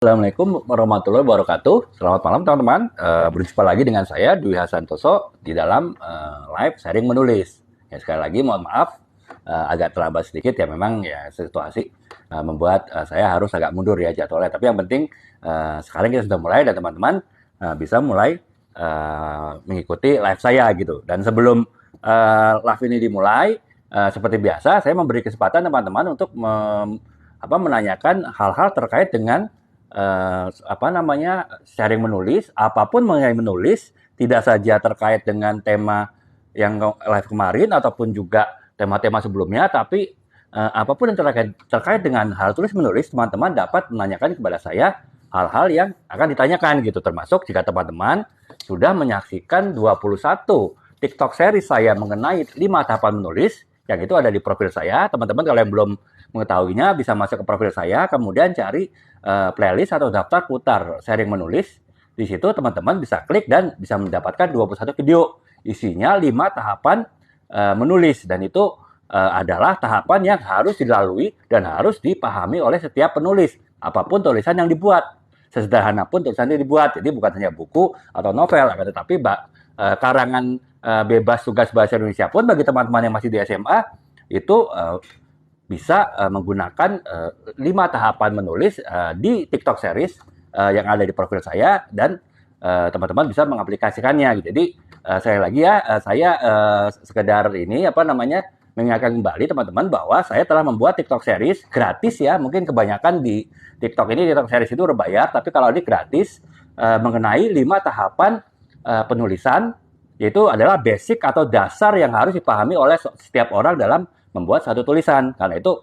Assalamualaikum warahmatullahi wabarakatuh. Selamat malam teman-teman. Berjumpa lagi dengan saya Dwi Hasantoso di dalam live sharing menulis. Ya, sekali lagi mohon maaf agak terlambat sedikit ya, memang ya situasi membuat saya harus agak mundur ya jadwalnya. Tapi yang penting sekarang kita sudah mulai dan teman-teman bisa mulai mengikuti live saya gitu. Dan sebelum live ini dimulai, seperti biasa saya memberi kesempatan teman-teman untuk menanyakan hal-hal terkait dengan sharing menulis, apapun mengenai menulis, tidak saja terkait dengan tema yang live kemarin ataupun juga tema-tema sebelumnya, tapi apapun yang terkait dengan hal tulis menulis, teman-teman dapat menanyakan kepada saya hal-hal yang akan ditanyakan gitu, termasuk jika teman-teman sudah menyaksikan 21 TikTok series saya mengenai 5 tahapan menulis, yang itu ada di profil saya. Teman-teman kalau yang belum mengetahuinya bisa masuk ke profil saya, kemudian cari playlist atau daftar putar sharing menulis. Di situ teman-teman bisa klik dan bisa mendapatkan 21 video. Isinya 5 tahapan menulis, dan itu adalah tahapan yang harus dilalui dan harus dipahami oleh setiap penulis, apapun tulisan yang dibuat. Sesederhana pun tulisan yang dibuat. Jadi bukan hanya buku atau novel, tetapi karangan bebas tugas bahasa Indonesia pun bagi teman-teman yang masih di SMA itu bisa menggunakan 5 tahapan menulis di TikTok series yang ada di profil saya, dan teman-teman bisa mengaplikasikannya gitu. Jadi sekali lagi ya, saya sekedar ini mengingatkan kembali teman-teman bahwa saya telah membuat TikTok series gratis ya. Mungkin kebanyakan di TikTok series itu berbayar, tapi kalau ini gratis mengenai 5 tahapan penulisan, yaitu adalah basic atau dasar yang harus dipahami oleh setiap orang dalam membuat satu tulisan. Karena itu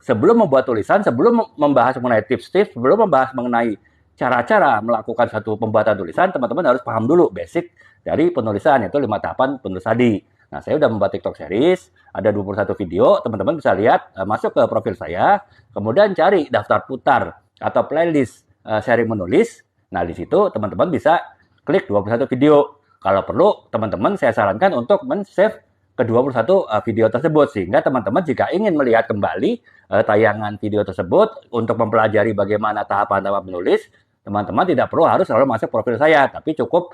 sebelum membuat tulisan, sebelum membahas mengenai tips-tips, sebelum membahas mengenai cara-cara melakukan satu pembuatan tulisan, teman-teman harus paham dulu basic dari penulisan, yaitu 5 tahapan penulis tadi. Nah, saya sudah membuat TikTok series, ada 21 video, teman-teman bisa lihat, masuk ke profil saya, kemudian cari daftar putar atau playlist sharing menulis. Nah, di situ teman-teman bisa klik 21 video. Kalau perlu, teman-teman saya sarankan untuk men-save ke-21 video tersebut, sehingga teman-teman jika ingin melihat kembali tayangan video tersebut untuk mempelajari bagaimana tahapan-tahapan menulis, teman-teman tidak perlu harus selalu masuk profil saya, tapi cukup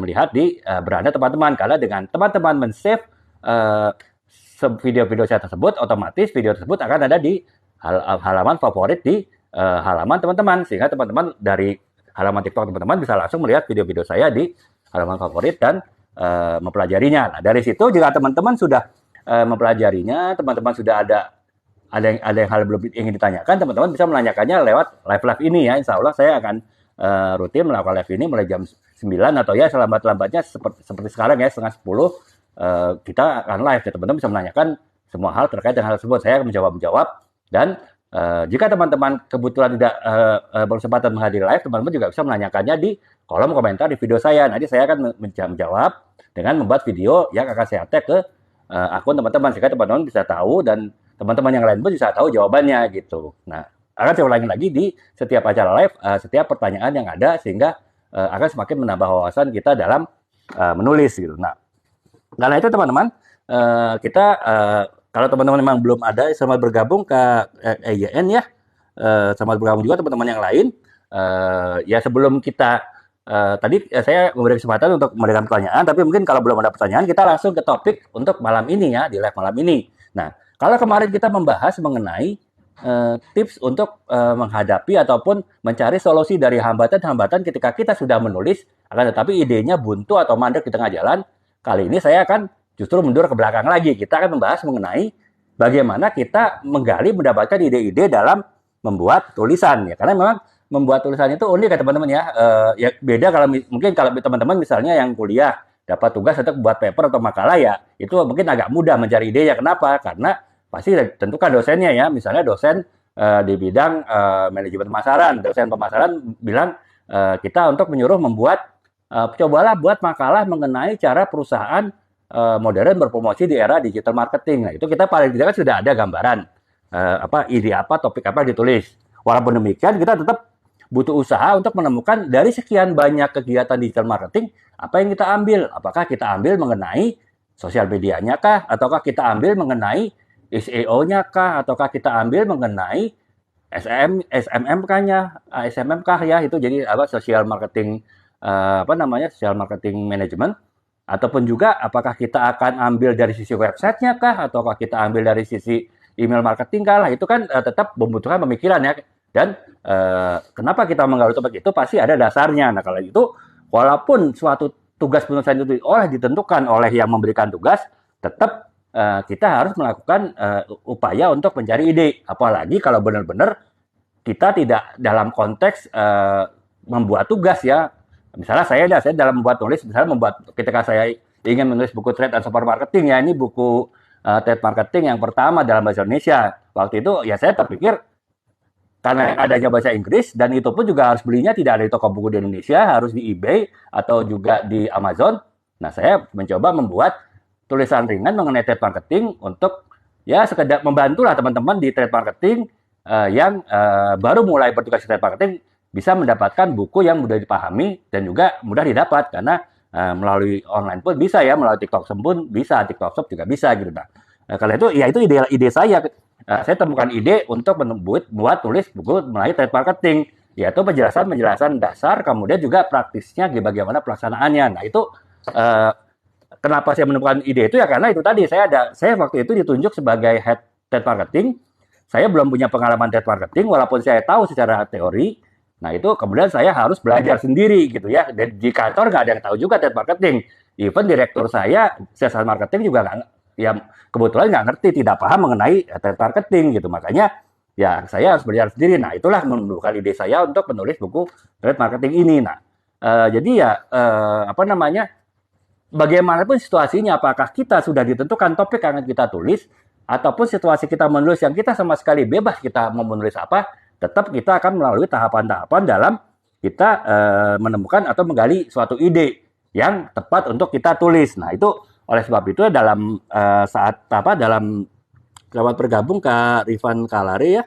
melihat di beranda teman-teman. Karena dengan teman-teman men-save video-video saya tersebut, otomatis video tersebut akan ada di halaman favorit di halaman teman-teman, sehingga teman-teman dari halaman TikTok teman-teman bisa langsung melihat video-video saya di halaman favorit dan mempelajarinya. Nah, dari situ jika teman-teman sudah mempelajarinya, teman-teman sudah ada yang hal belum ingin ditanyakan, teman-teman bisa menanyakannya lewat live ini ya. Insya Allah saya akan rutin melakukan live ini mulai jam 9 atau ya selambat-lambatnya seperti sekarang ya, setengah 10 kita akan live ya. Teman-teman bisa menanyakan semua hal terkait dengan hal tersebut. Saya akan menjawab, dan jika teman-teman kebetulan tidak berkesempatan menghadiri live, teman-teman juga bisa menanyakannya di kolom komentar di video saya. Nanti saya akan menjawab dengan membuat video yang akan saya tag ke akun teman-teman, sehingga teman-teman bisa tahu dan teman-teman yang lain pun bisa tahu jawabannya gitu. Nah, akan saya ulangi lagi di setiap acara live, setiap pertanyaan yang ada, sehingga akan semakin menambah wawasan kita dalam menulis gitu. Nah, karena itu teman-teman, kita kalau teman-teman memang belum ada, selamat bergabung ke EYN ya. Selamat bergabung juga teman-teman yang lain. Ya sebelum kita tadi saya memberi kesempatan untuk memberikan pertanyaan, tapi mungkin kalau belum ada pertanyaan, kita langsung ke topik untuk malam ini ya, di live malam ini. Nah, kalau kemarin kita membahas mengenai tips untuk menghadapi ataupun mencari solusi dari hambatan-hambatan ketika kita sudah menulis, akan tetapi idenya buntu atau mandek di tengah jalan. Kali ini saya akan justru mundur ke belakang lagi. Kita akan membahas mengenai bagaimana kita mendapatkan ide-ide dalam membuat tulisan ya. Karena memang membuat tulisan itu unik ya teman-teman ya. Ya beda kalau mungkin kalau teman-teman misalnya yang kuliah dapat tugas untuk buat paper atau makalah ya, itu mungkin agak mudah mencari ide ya. Kenapa? Karena pasti tentukan dosennya ya. Misalnya dosen di bidang manajemen pemasaran, dosen pemasaran bilang kita untuk menyuruh membuat cobalah buat makalah mengenai cara perusahaan modern berpromosi di era digital marketing. Nah, itu kita paling tidak kan sudah ada gambaran ide apa, topik apa ditulis. Walaupun demikian, kita tetap butuh usaha untuk menemukan dari sekian banyak kegiatan digital marketing, apa yang kita ambil. Apakah kita ambil mengenai sosial medianya kah? Ataukah kita ambil mengenai SEO-nya kah? Ataukah kita ambil mengenai SMM-nya, SMM-kah ya itu jadi apa social marketing apa namanya social marketing management ataupun juga apakah kita akan ambil dari sisi websitenya kah ataukah kita ambil dari sisi email marketing kah lah itu kan tetap membutuhkan pemikiran ya dan kenapa kita menggali topik itu pasti ada dasarnya. Nah kalau itu walaupun suatu tugas penulisan itu ditentukan oleh yang memberikan tugas tetap kita harus melakukan upaya untuk mencari ide apalagi kalau benar-benar kita tidak dalam konteks membuat tugas ya. Misalnya saya dalam membuat tulis, misalnya ketika saya ingin menulis buku trade and support marketing ya, ini buku trade marketing yang pertama dalam bahasa Indonesia. Waktu itu ya saya terpikir karena adanya bahasa Inggris dan itu pun juga harus belinya tidak ada di toko buku di Indonesia, harus di eBay atau juga di Amazon. Nah saya mencoba membuat tulisan ringan mengenai trade marketing untuk ya sekedar membantulah teman-teman di trade marketing yang baru mulai bertugas di trade marketing bisa mendapatkan buku yang mudah dipahami dan juga mudah didapat karena melalui online pun bisa ya, melalui TikTok Shop pun bisa, TikTok Shop juga bisa gitu. Nah, kalau itu ya itu ide saya. Saya temukan ide untuk membuat tulis buku melalui trade marketing, yaitu penjelasan dasar, kemudian juga praktisnya bagaimana pelaksanaannya. Nah itu kenapa saya menemukan ide itu ya karena itu tadi saya waktu itu ditunjuk sebagai head trade marketing. Saya belum punya pengalaman trade marketing walaupun saya tahu secara teori. Nah itu kemudian saya harus belajar sendiri gitu ya. Dan di kantor nggak ada yang tahu juga trade marketing. Even direktur saya, sales marketing juga nggak, ya kebetulan nggak ngerti, tidak paham mengenai trade marketing gitu. Makanya ya saya harus belajar sendiri. Nah itulah menurunkan ide saya untuk menulis buku trade marketing ini. Nah jadi ya apa namanya, bagaimanapun situasinya, apakah kita sudah ditentukan topik yang akan kita tulis, ataupun situasi kita menulis yang kita sama sekali bebas kita mau menulis apa, tetap kita akan melalui tahapan-tahapan dalam kita menemukan atau menggali suatu ide yang tepat untuk kita tulis. Nah itu oleh sebab itu dalam saat apa dalam selamat bergabung Kak Rifan Kalare ya,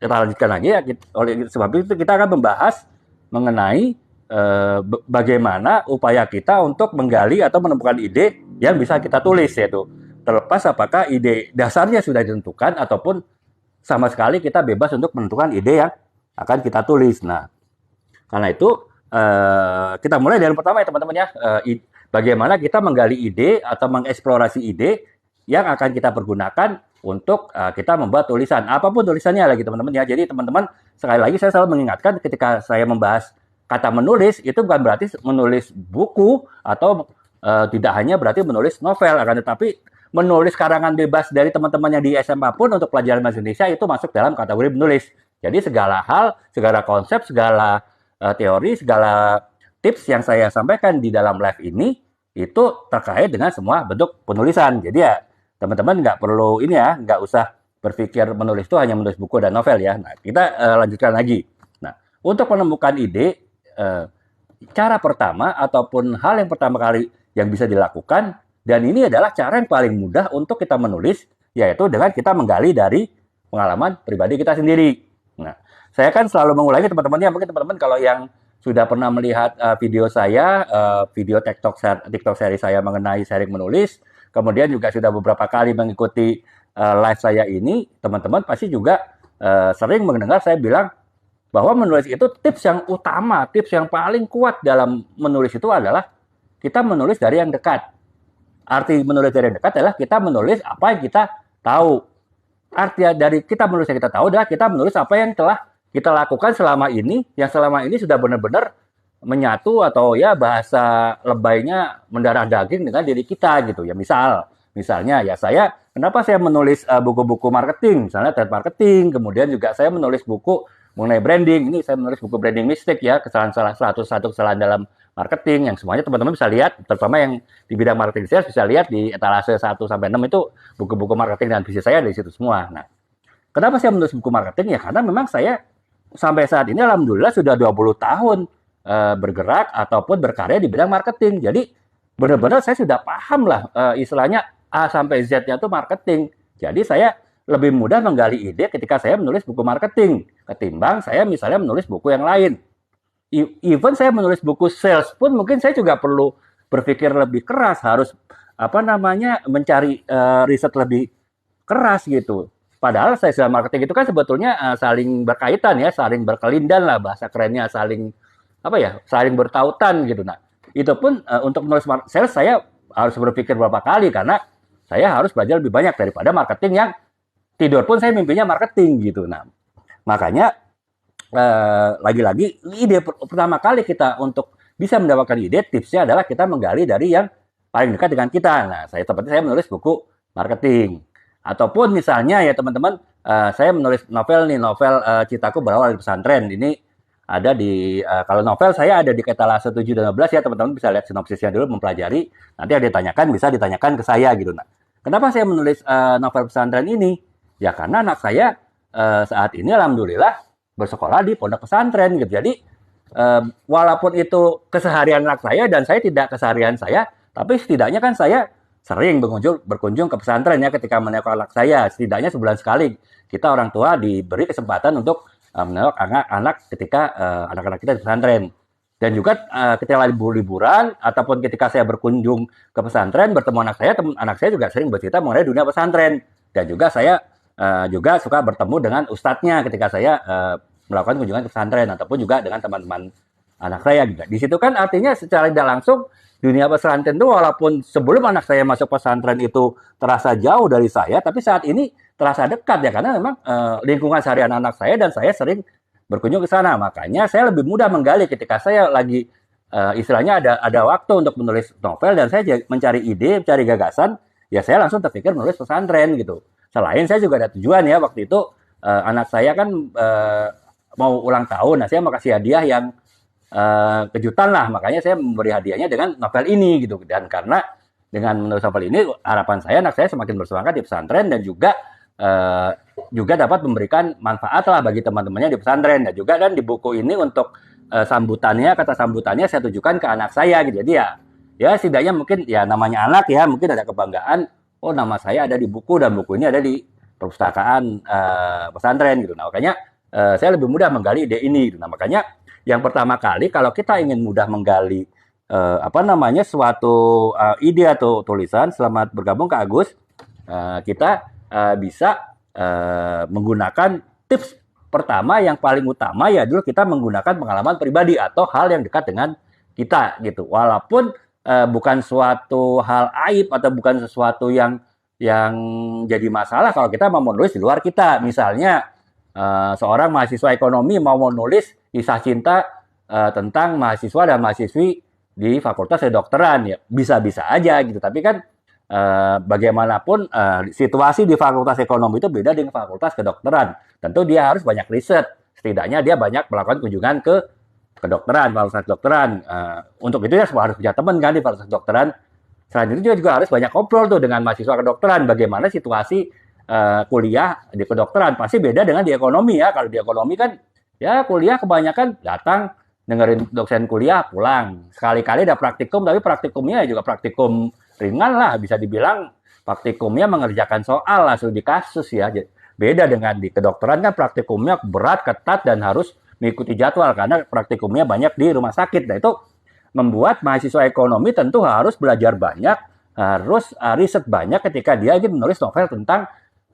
kita lanjutkan lagi ya. Oleh sebab itu kita akan membahas mengenai bagaimana upaya kita untuk menggali atau menemukan ide yang bisa kita tulis, yaitu terlepas apakah ide dasarnya sudah ditentukan ataupun sama sekali kita bebas untuk menentukan ide yang akan kita tulis. Nah, karena itu kita mulai dari yang pertama ya teman-teman ya. Bagaimana kita menggali ide atau mengeksplorasi ide yang akan kita pergunakan untuk kita membuat tulisan. Apapun tulisannya lagi teman-teman ya. Jadi teman-teman sekali lagi saya selalu mengingatkan ketika saya membahas kata menulis itu bukan berarti menulis buku atau tidak hanya berarti menulis novel, akan tetapi menulis karangan bebas dari teman-teman yang di SMA pun untuk pelajaran bahasa Indonesia itu masuk dalam kategori menulis. Jadi segala hal, segala konsep, segala teori, segala tips yang saya sampaikan di dalam live ini itu terkait dengan semua bentuk penulisan. Jadi ya teman-teman nggak perlu ini ya, nggak usah berpikir menulis itu hanya menulis buku dan novel ya. Nah kita lanjutkan lagi. Nah untuk menemukan ide, cara pertama ataupun hal yang pertama kali yang bisa dilakukan, dan ini adalah cara yang paling mudah untuk kita menulis, yaitu dengan kita menggali dari pengalaman pribadi kita sendiri. Nah, saya kan selalu mengulangi teman-teman ya, mungkin teman-teman kalau yang sudah pernah melihat video saya, video TikTok seri saya mengenai sharing menulis, kemudian juga sudah beberapa kali mengikuti live saya ini, teman-teman pasti juga sering mendengar saya bilang bahwa menulis itu tips yang utama, tips yang paling kuat dalam menulis itu adalah kita menulis dari yang dekat. Arti menulis dari yang dekat adalah kita menulis apa yang kita tahu. Arti dari kita menulis yang kita tahu adalah kita menulis apa yang telah kita lakukan selama ini, yang selama ini sudah benar-benar menyatu atau ya bahasa lebaynya mendarah daging dengan diri kita gitu ya. Misalnya ya kenapa saya menulis buku-buku marketing, misalnya trade marketing, kemudian juga saya menulis buku mengenai branding. Ini saya menulis buku branding mistake ya, kesalahan-kesalahan satu kesalahan dalam marketing yang semuanya teman-teman bisa lihat, terutama yang di bidang marketing sales bisa lihat di etalase 1 sampai 6 itu buku-buku marketing dan bisnis saya di situ semua. Nah, kenapa saya menulis buku marketing? Ya karena memang saya sampai saat ini alhamdulillah sudah 20 tahun bergerak ataupun berkarya di bidang marketing. Jadi benar-benar saya sudah paham lah istilahnya A sampai Z-nya itu marketing. Jadi saya lebih mudah menggali ide ketika saya menulis buku marketing ketimbang saya misalnya menulis buku yang lain. Even saya menulis buku sales pun mungkin saya juga perlu berpikir lebih keras, harus mencari riset lebih keras gitu. padahal sales dan marketing itu kan sebetulnya saling berkaitan ya, saling berkelindan lah bahasa kerennya, saling apa ya, saling bertautan gitu. Nah, itu pun untuk menulis sales saya harus berpikir berapa kali karena saya harus belajar lebih banyak daripada marketing yang tidur pun saya mimpinya marketing gitu. Nah, makanya lagi-lagi ide pertama kali kita untuk bisa mendapatkan ide, tipsnya adalah kita menggali dari yang paling dekat dengan kita. Nah, seperti saya menulis buku marketing. Ataupun misalnya ya teman-teman, saya menulis novel nih, novel Cintaku Berawal dari Pesantren. Ini ada di, kalau novel saya ada di etalase 7 dan 12 ya, teman-teman bisa lihat sinopsisnya dulu, mempelajari. Nanti ada ditanyakan, bisa ditanyakan ke saya gitu. Nah, kenapa saya menulis novel pesantren ini? Ya karena anak saya saat ini alhamdulillah bersekolah di pondok pesantren gitu. Jadi walaupun itu keseharian anak saya dan saya tidak keseharian saya, tapi setidaknya kan saya sering berkunjung ke pesantren ya ketika menengok anak saya. Setidaknya sebulan sekali kita orang tua diberi kesempatan untuk menengok anak-anak ketika anak-anak kita di pesantren. Dan juga ketika liburan ataupun ketika saya berkunjung ke pesantren bertemu anak saya juga sering bercerita mengenai dunia pesantren. Dan juga saya juga suka bertemu dengan ustadznya ketika saya melakukan kunjungan ke pesantren ataupun juga dengan teman-teman anak saya juga. Di situ kan artinya secara tidak langsung dunia pesantren itu walaupun sebelum anak saya masuk pesantren itu terasa jauh dari saya, tapi saat ini terasa dekat ya karena memang lingkungan seharian anak saya dan saya sering berkunjung ke sana. Makanya saya lebih mudah menggali ketika saya lagi istilahnya ada waktu untuk menulis novel dan saya mencari ide, mencari gagasan, ya saya langsung terpikir menulis pesantren gitu. Selain saya juga ada tujuan ya waktu itu anak saya kan mau ulang tahun, nah saya mau kasih hadiah yang kejutan lah, makanya saya memberi hadiahnya dengan novel ini gitu. Dan karena dengan menulis novel ini harapan saya anak saya semakin bersemangat di pesantren dan juga dapat memberikan manfaat lah bagi teman-temannya di pesantren. Dan juga dan di buku ini untuk kata sambutannya saya tujukan ke anak saya gitu. Jadi ya setidaknya mungkin ya namanya anak ya mungkin ada kebanggaan, oh nama saya ada di buku dan buku ini ada di perpustakaan pesantren gitu. Nah makanya saya lebih mudah menggali ide ini gitu. Nah makanya yang pertama kali kalau kita ingin mudah menggali suatu ide atau tulisan, selamat bergabung ke Agus, kita bisa menggunakan tips pertama yang paling utama ya dulu kita menggunakan pengalaman pribadi atau hal yang dekat dengan kita gitu. Walaupun bukan suatu hal aib atau bukan sesuatu yang jadi masalah kalau kita mau menulis di luar kita. Misalnya seorang mahasiswa ekonomi mau menulis kisah cinta tentang mahasiswa dan mahasiswi di fakultas kedokteran ya bisa-bisa aja gitu. Tapi kan bagaimanapun situasi di fakultas ekonomi itu beda dengan fakultas kedokteran. Tentu dia harus banyak riset. Setidaknya dia banyak melakukan kunjungan ke kedokteran, fakultas kedokteran. Untuk itu ya harus punya teman kan di fakultas kedokteran. Selain itu juga harus banyak ngobrol tuh dengan mahasiswa kedokteran. Bagaimana situasi kuliah di kedokteran pasti beda dengan di ekonomi ya. Kalau di ekonomi kan ya kuliah kebanyakan datang dengerin dosen kuliah pulang. Sekali-kali ada praktikum tapi praktikumnya juga praktikum ringan lah bisa dibilang praktikumnya mengerjakan soal langsung di kasus ya. Beda dengan di kedokteran kan praktikumnya berat, ketat dan harus mengikuti jadwal karena praktikumnya banyak di rumah sakit. Nah itu membuat mahasiswa ekonomi tentu harus belajar banyak, harus riset banyak ketika dia ingin menulis novel tentang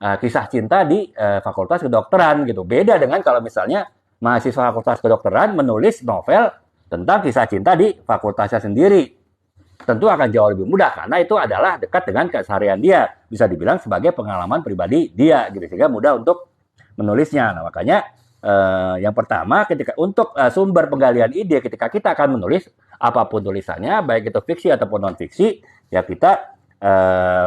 kisah cinta di fakultas kedokteran gitu. Beda dengan kalau misalnya mahasiswa fakultas kedokteran menulis novel tentang kisah cinta di fakultasnya sendiri. Tentu akan jauh lebih mudah karena itu adalah dekat dengan keseharian dia. Bisa dibilang sebagai pengalaman pribadi dia gitu sehingga mudah untuk menulisnya. Nah, makanya yang pertama ketika untuk sumber penggalian ide ketika kita akan menulis apapun tulisannya baik itu fiksi ataupun non fiksi ya kita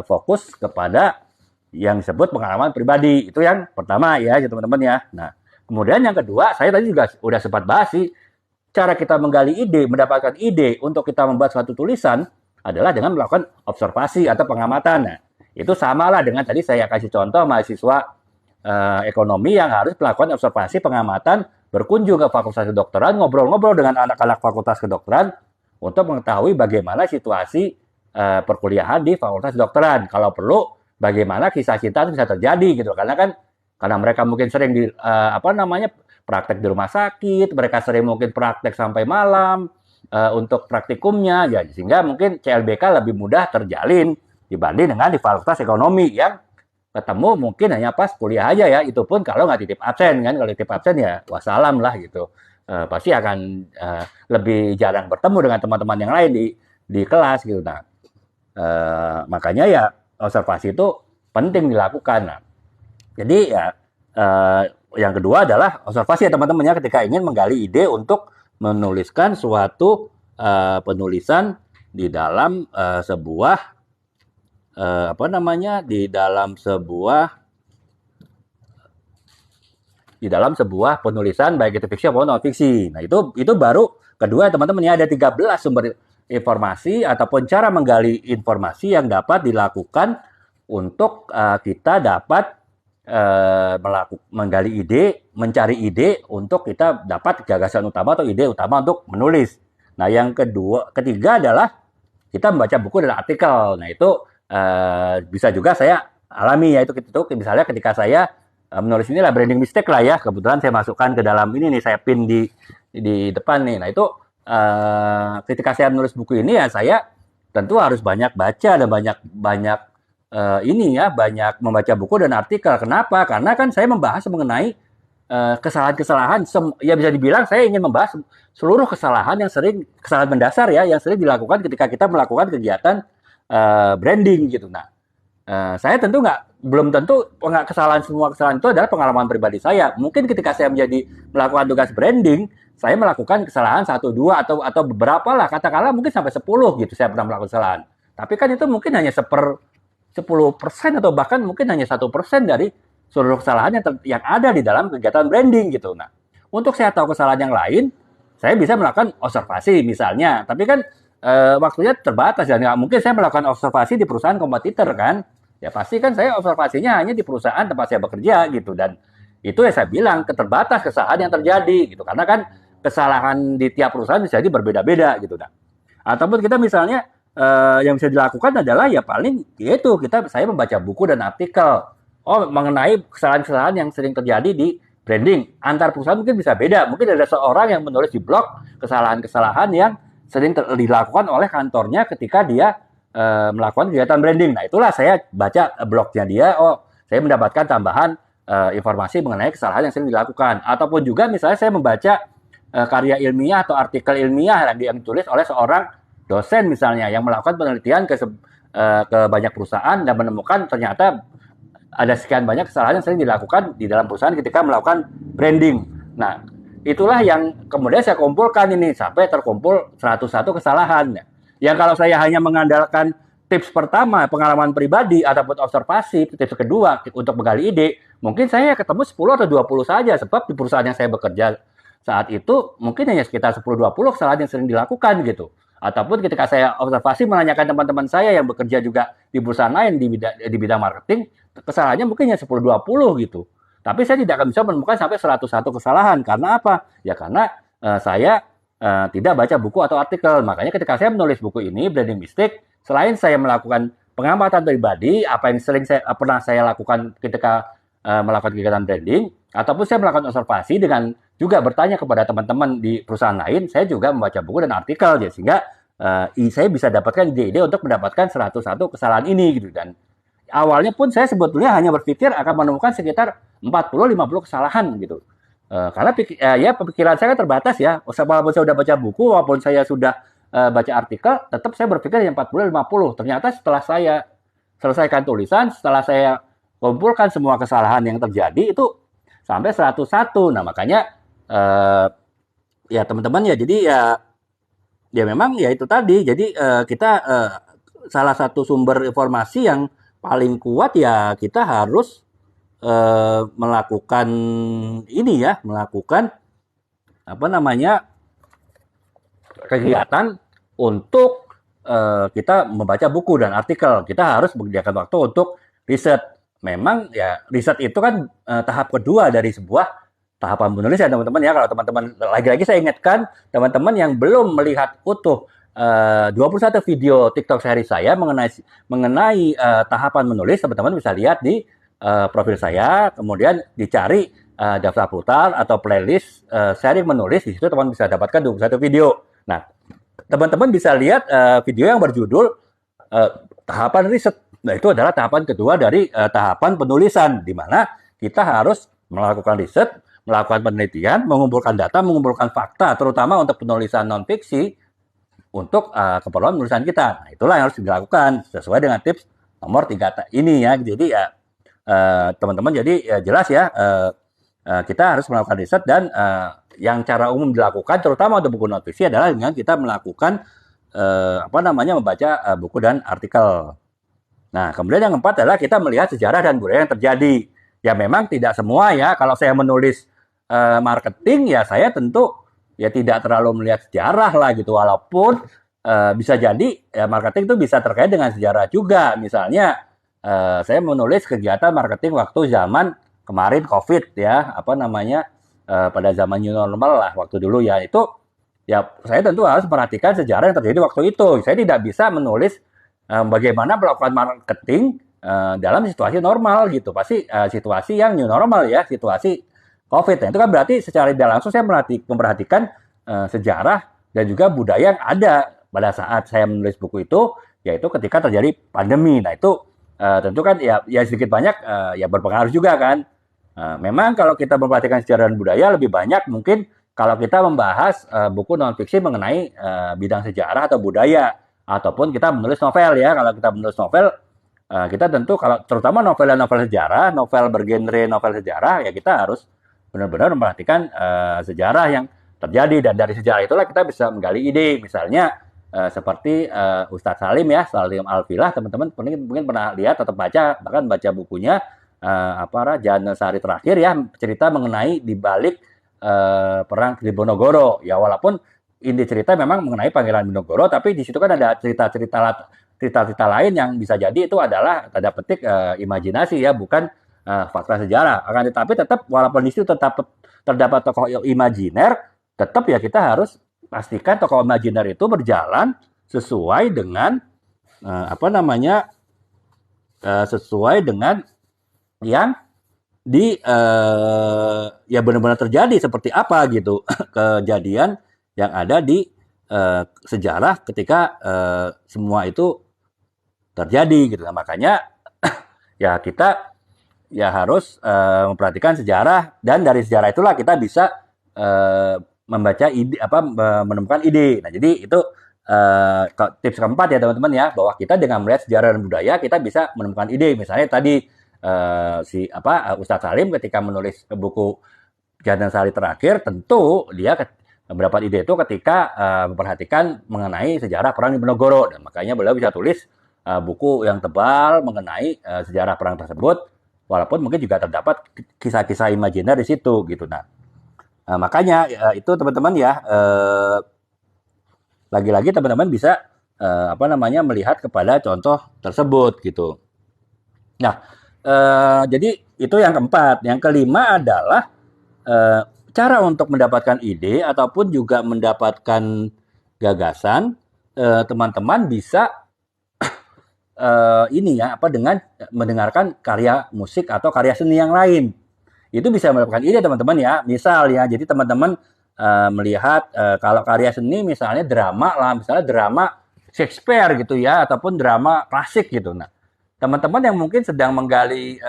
fokus kepada yang disebut pengalaman pribadi. Itu yang pertama ya teman-teman ya. Nah, kemudian yang kedua, saya tadi juga udah sempat bahas sih, cara kita menggali ide, mendapatkan ide untuk kita membuat suatu tulisan adalah dengan melakukan observasi atau pengamatan. Nah, itu samalah dengan tadi saya kasih contoh mahasiswa ekonomi yang harus melakukan observasi pengamatan, berkunjung ke fakultas kedokteran, ngobrol-ngobrol dengan anak-anak fakultas kedokteran untuk mengetahui bagaimana situasi perkuliahan di fakultas kedokteran. Kalau perlu, bagaimana kisah cinta itu bisa terjadi gitu. Karena mereka mungkin sering praktek di rumah sakit, mereka sering mungkin praktek sampai malam untuk praktikumnya, ya sehingga mungkin CLBK lebih mudah terjalin dibanding dengan di fakultas ekonomi yang ketemu mungkin hanya pas kuliah aja ya, itu pun kalau nggak titip absen kan, kalau titip absen ya wassalam lah gitu. Pasti akan lebih jarang bertemu dengan teman-teman yang lain di kelas gitu. Nah, makanya ya observasi itu penting dilakukan. Nah, jadi ya yang kedua adalah observasi ya teman-teman ya, ketika ingin menggali ide untuk menuliskan suatu penulisan di dalam sebuah apa namanya, di dalam sebuah penulisan baik itu fiksi maupun non fiksi. Nah, itu baru kedua teman-teman ya, ada 13 sumber informasi ataupun cara menggali informasi yang dapat dilakukan untuk kita dapat menggali ide, mencari ide untuk kita dapat gagasan utama atau ide utama untuk menulis. Nah, yang ketiga adalah kita membaca buku dan artikel. Nah, itu bisa juga saya alami ya, itu misalnya ketika saya menulis inilah branding mistake lah ya, kebetulan saya masukkan ke dalam ini nih, saya pin di depan nih. Nah, itu ketika saya menulis buku ini ya, saya tentu harus banyak baca dan banyak banyak membaca buku dan artikel. Kenapa? Karena kan saya membahas mengenai kesalahan-kesalahan, ya bisa dibilang saya ingin membahas seluruh kesalahan mendasar ya, yang sering dilakukan ketika kita melakukan kegiatan branding gitu. Nah, saya tentu belum tentu semua kesalahan itu adalah pengalaman pribadi saya. Mungkin ketika saya melakukan tugas branding, saya melakukan kesalahan 1, 2 atau beberapa lah, katakanlah mungkin sampai 10 gitu saya pernah melakukan kesalahan. Tapi kan itu mungkin hanya 10% atau bahkan mungkin hanya 1% dari seluruh kesalahan yang ada di dalam kegiatan branding gitu. Nah, untuk saya tahu kesalahan yang lain, saya bisa melakukan observasi misalnya. Tapi kan waktunya terbatas dan nggak mungkin saya melakukan observasi di perusahaan kompetitor kan. Ya pasti kan saya observasinya hanya di perusahaan tempat saya bekerja gitu, dan itu ya saya bilang keterbatas kesalahan yang terjadi gitu, karena kan kesalahan di tiap perusahaan bisa jadi berbeda-beda gitu. Nah, ataupun kita misalnya yang bisa dilakukan adalah ya paling yaitu saya membaca buku dan artikel mengenai kesalahan-kesalahan yang sering terjadi di branding. Antar perusahaan mungkin bisa beda, mungkin ada seorang yang menulis di blog kesalahan-kesalahan yang sering dilakukan oleh kantornya ketika dia melakukan kegiatan branding. Nah, itulah saya baca blognya dia, saya mendapatkan tambahan informasi mengenai kesalahan yang sering dilakukan. Ataupun juga misalnya saya membaca karya ilmiah atau artikel ilmiah yang ditulis oleh seorang dosen misalnya yang melakukan penelitian ke banyak perusahaan dan menemukan ternyata ada sekian banyak kesalahan yang sering dilakukan di dalam perusahaan ketika melakukan branding. Nah, itulah yang kemudian saya kumpulkan ini sampai terkumpul 101 kesalahan. Yang kalau saya hanya mengandalkan tips pertama, pengalaman pribadi ataupun observasi, tips kedua untuk menggali ide, mungkin saya ketemu 10 atau 20 saja, sebab di perusahaan yang saya bekerja saat itu mungkin hanya sekitar 10-20 kesalahan yang sering dilakukan gitu. Ataupun ketika saya observasi menanyakan teman-teman saya yang bekerja juga di perusahaan lain di bidang marketing, kesalahannya mungkin hanya 10-20 gitu. Tapi saya tidak akan bisa menemukan sampai 101 kesalahan. Karena apa? Ya karena saya tidak baca buku atau artikel. Makanya ketika saya menulis buku ini, Branding Mistake, selain saya melakukan pengamatan pribadi, apa yang pernah saya lakukan ketika melakukan kegiatan branding, ataupun saya melakukan observasi dengan juga bertanya kepada teman-teman di perusahaan lain, saya juga membaca buku dan artikel, ya, sehingga saya bisa dapatkan ide-ide untuk mendapatkan 101 kesalahan ini gitu. Dan awalnya pun saya sebetulnya hanya berpikir akan menemukan sekitar 40-50 kesalahan gitu. Karena pikiran saya kan terbatas ya. Walaupun saya sudah baca buku, walaupun saya sudah baca artikel, tetap saya berpikir yang 40-50. Ternyata setelah saya selesaikan tulisan, setelah saya kumpulkan semua kesalahan yang terjadi, itu sampai 101. Nah, makanya ya teman-teman ya, jadi ya memang ya itu tadi. Jadi kita salah satu sumber informasi yang paling kuat ya kita harus melakukan kegiatan untuk kita membaca buku dan artikel. Kita harus menyediakan waktu untuk riset. Memang ya riset itu kan tahap kedua dari sebuah tahapan menulis ya teman-teman ya. Kalau teman-teman, lagi-lagi saya ingatkan teman-teman yang belum melihat utuh 21 video TikTok sehari saya mengenai tahapan menulis, teman-teman bisa lihat di profil saya, kemudian dicari daftar putar atau playlist sharing menulis, di situ teman bisa dapatkan 21 video. Nah, teman-teman bisa lihat video yang berjudul tahapan riset. Nah, itu adalah tahapan kedua dari tahapan penulisan, di mana kita harus melakukan riset, melakukan penelitian, mengumpulkan data, mengumpulkan fakta, terutama untuk penulisan non-fiksi, untuk keperluan penulisan kita. Nah, itulah yang harus dilakukan sesuai dengan tips nomor 3 ini ya. Jadi ya teman-teman, jadi ya jelas ya, kita harus melakukan riset, dan yang cara umum dilakukan terutama untuk buku non-fiksi adalah dengan kita melakukan membaca buku dan artikel. Nah, kemudian yang keempat adalah kita melihat sejarah dan budaya yang terjadi. Ya memang tidak semua ya, kalau saya menulis marketing ya saya tentu ya tidak terlalu melihat sejarah lah gitu, walaupun bisa jadi ya marketing itu bisa terkait dengan sejarah juga. Misalnya saya menulis kegiatan marketing waktu zaman kemarin COVID ya, pada zaman new normal lah waktu dulu ya, itu ya saya tentu harus perhatikan sejarah yang terjadi waktu itu. Saya tidak bisa menulis bagaimana melakukan marketing dalam situasi normal gitu. Pasti situasi yang new normal ya, situasi COVID. Nah, itu kan berarti secara tidak langsung saya memperhatikan sejarah dan juga budaya yang ada pada saat saya menulis buku itu, yaitu ketika terjadi pandemi. Nah, itu tentu kan ya sedikit banyak ya berpengaruh juga kan. Memang kalau kita memperhatikan sejarah dan budaya lebih banyak mungkin kalau kita membahas buku non-fiksi mengenai bidang sejarah atau budaya, ataupun kita menulis novel ya. Kalau kita menulis novel, kita tentu kalau terutama novel sejarah, novel bergenre novel sejarah, ya kita harus benar-benar memperhatikan sejarah yang terjadi, dan dari sejarah itulah kita bisa menggali ide. Misalnya seperti Ustadz Salim ya, Salim Al-Filah, teman-teman mungkin pernah lihat atau bahkan baca bukunya Jalan Sehari Terakhir ya, cerita mengenai di balik perang Diponegoro ya, walaupun inti cerita memang mengenai Pangeran Diponegoro, tapi di situ kan ada cerita-cerita lain yang bisa jadi itu adalah tanda petik imajinasi ya, bukan fakta sejarah. Akan tetapi tetap walaupun di situ tetap terdapat tokoh imajiner, tetap ya kita harus pastikan tokoh imajiner itu berjalan sesuai dengan sesuai dengan yang ya benar-benar terjadi seperti apa gitu kejadian yang ada di sejarah ketika semua itu terjadi gitu. Nah, makanya ya kita ya harus memperhatikan sejarah, dan dari sejarah itulah kita bisa membaca ide, menemukan ide. Nah, jadi itu tips keempat ya teman-teman ya, bahwa kita dengan melihat sejarah dan budaya kita bisa menemukan ide. Misalnya tadi Ustadz Salim ketika menulis buku Jalan Sehari Terakhir, tentu dia mendapat ide itu ketika memperhatikan mengenai sejarah perang Diponegoro, dan makanya beliau bisa tulis buku yang tebal mengenai sejarah perang tersebut, walaupun mungkin juga terdapat kisah-kisah imajiner di situ gitu. Nah, makanya itu teman-teman ya, lagi-lagi teman-teman bisa melihat kepada contoh tersebut gitu. Nah, jadi itu yang keempat. Yang kelima adalah cara untuk mendapatkan ide ataupun juga mendapatkan gagasan. Teman-teman bisa dengan mendengarkan karya musik atau karya seni yang lain. Itu bisa mendapatkan ide teman-teman ya. Misal ya, jadi teman-teman melihat kalau karya seni misalnya drama lah, misalnya drama Shakespeare gitu ya, ataupun drama klasik gitu. Nah, teman-teman yang mungkin sedang menggali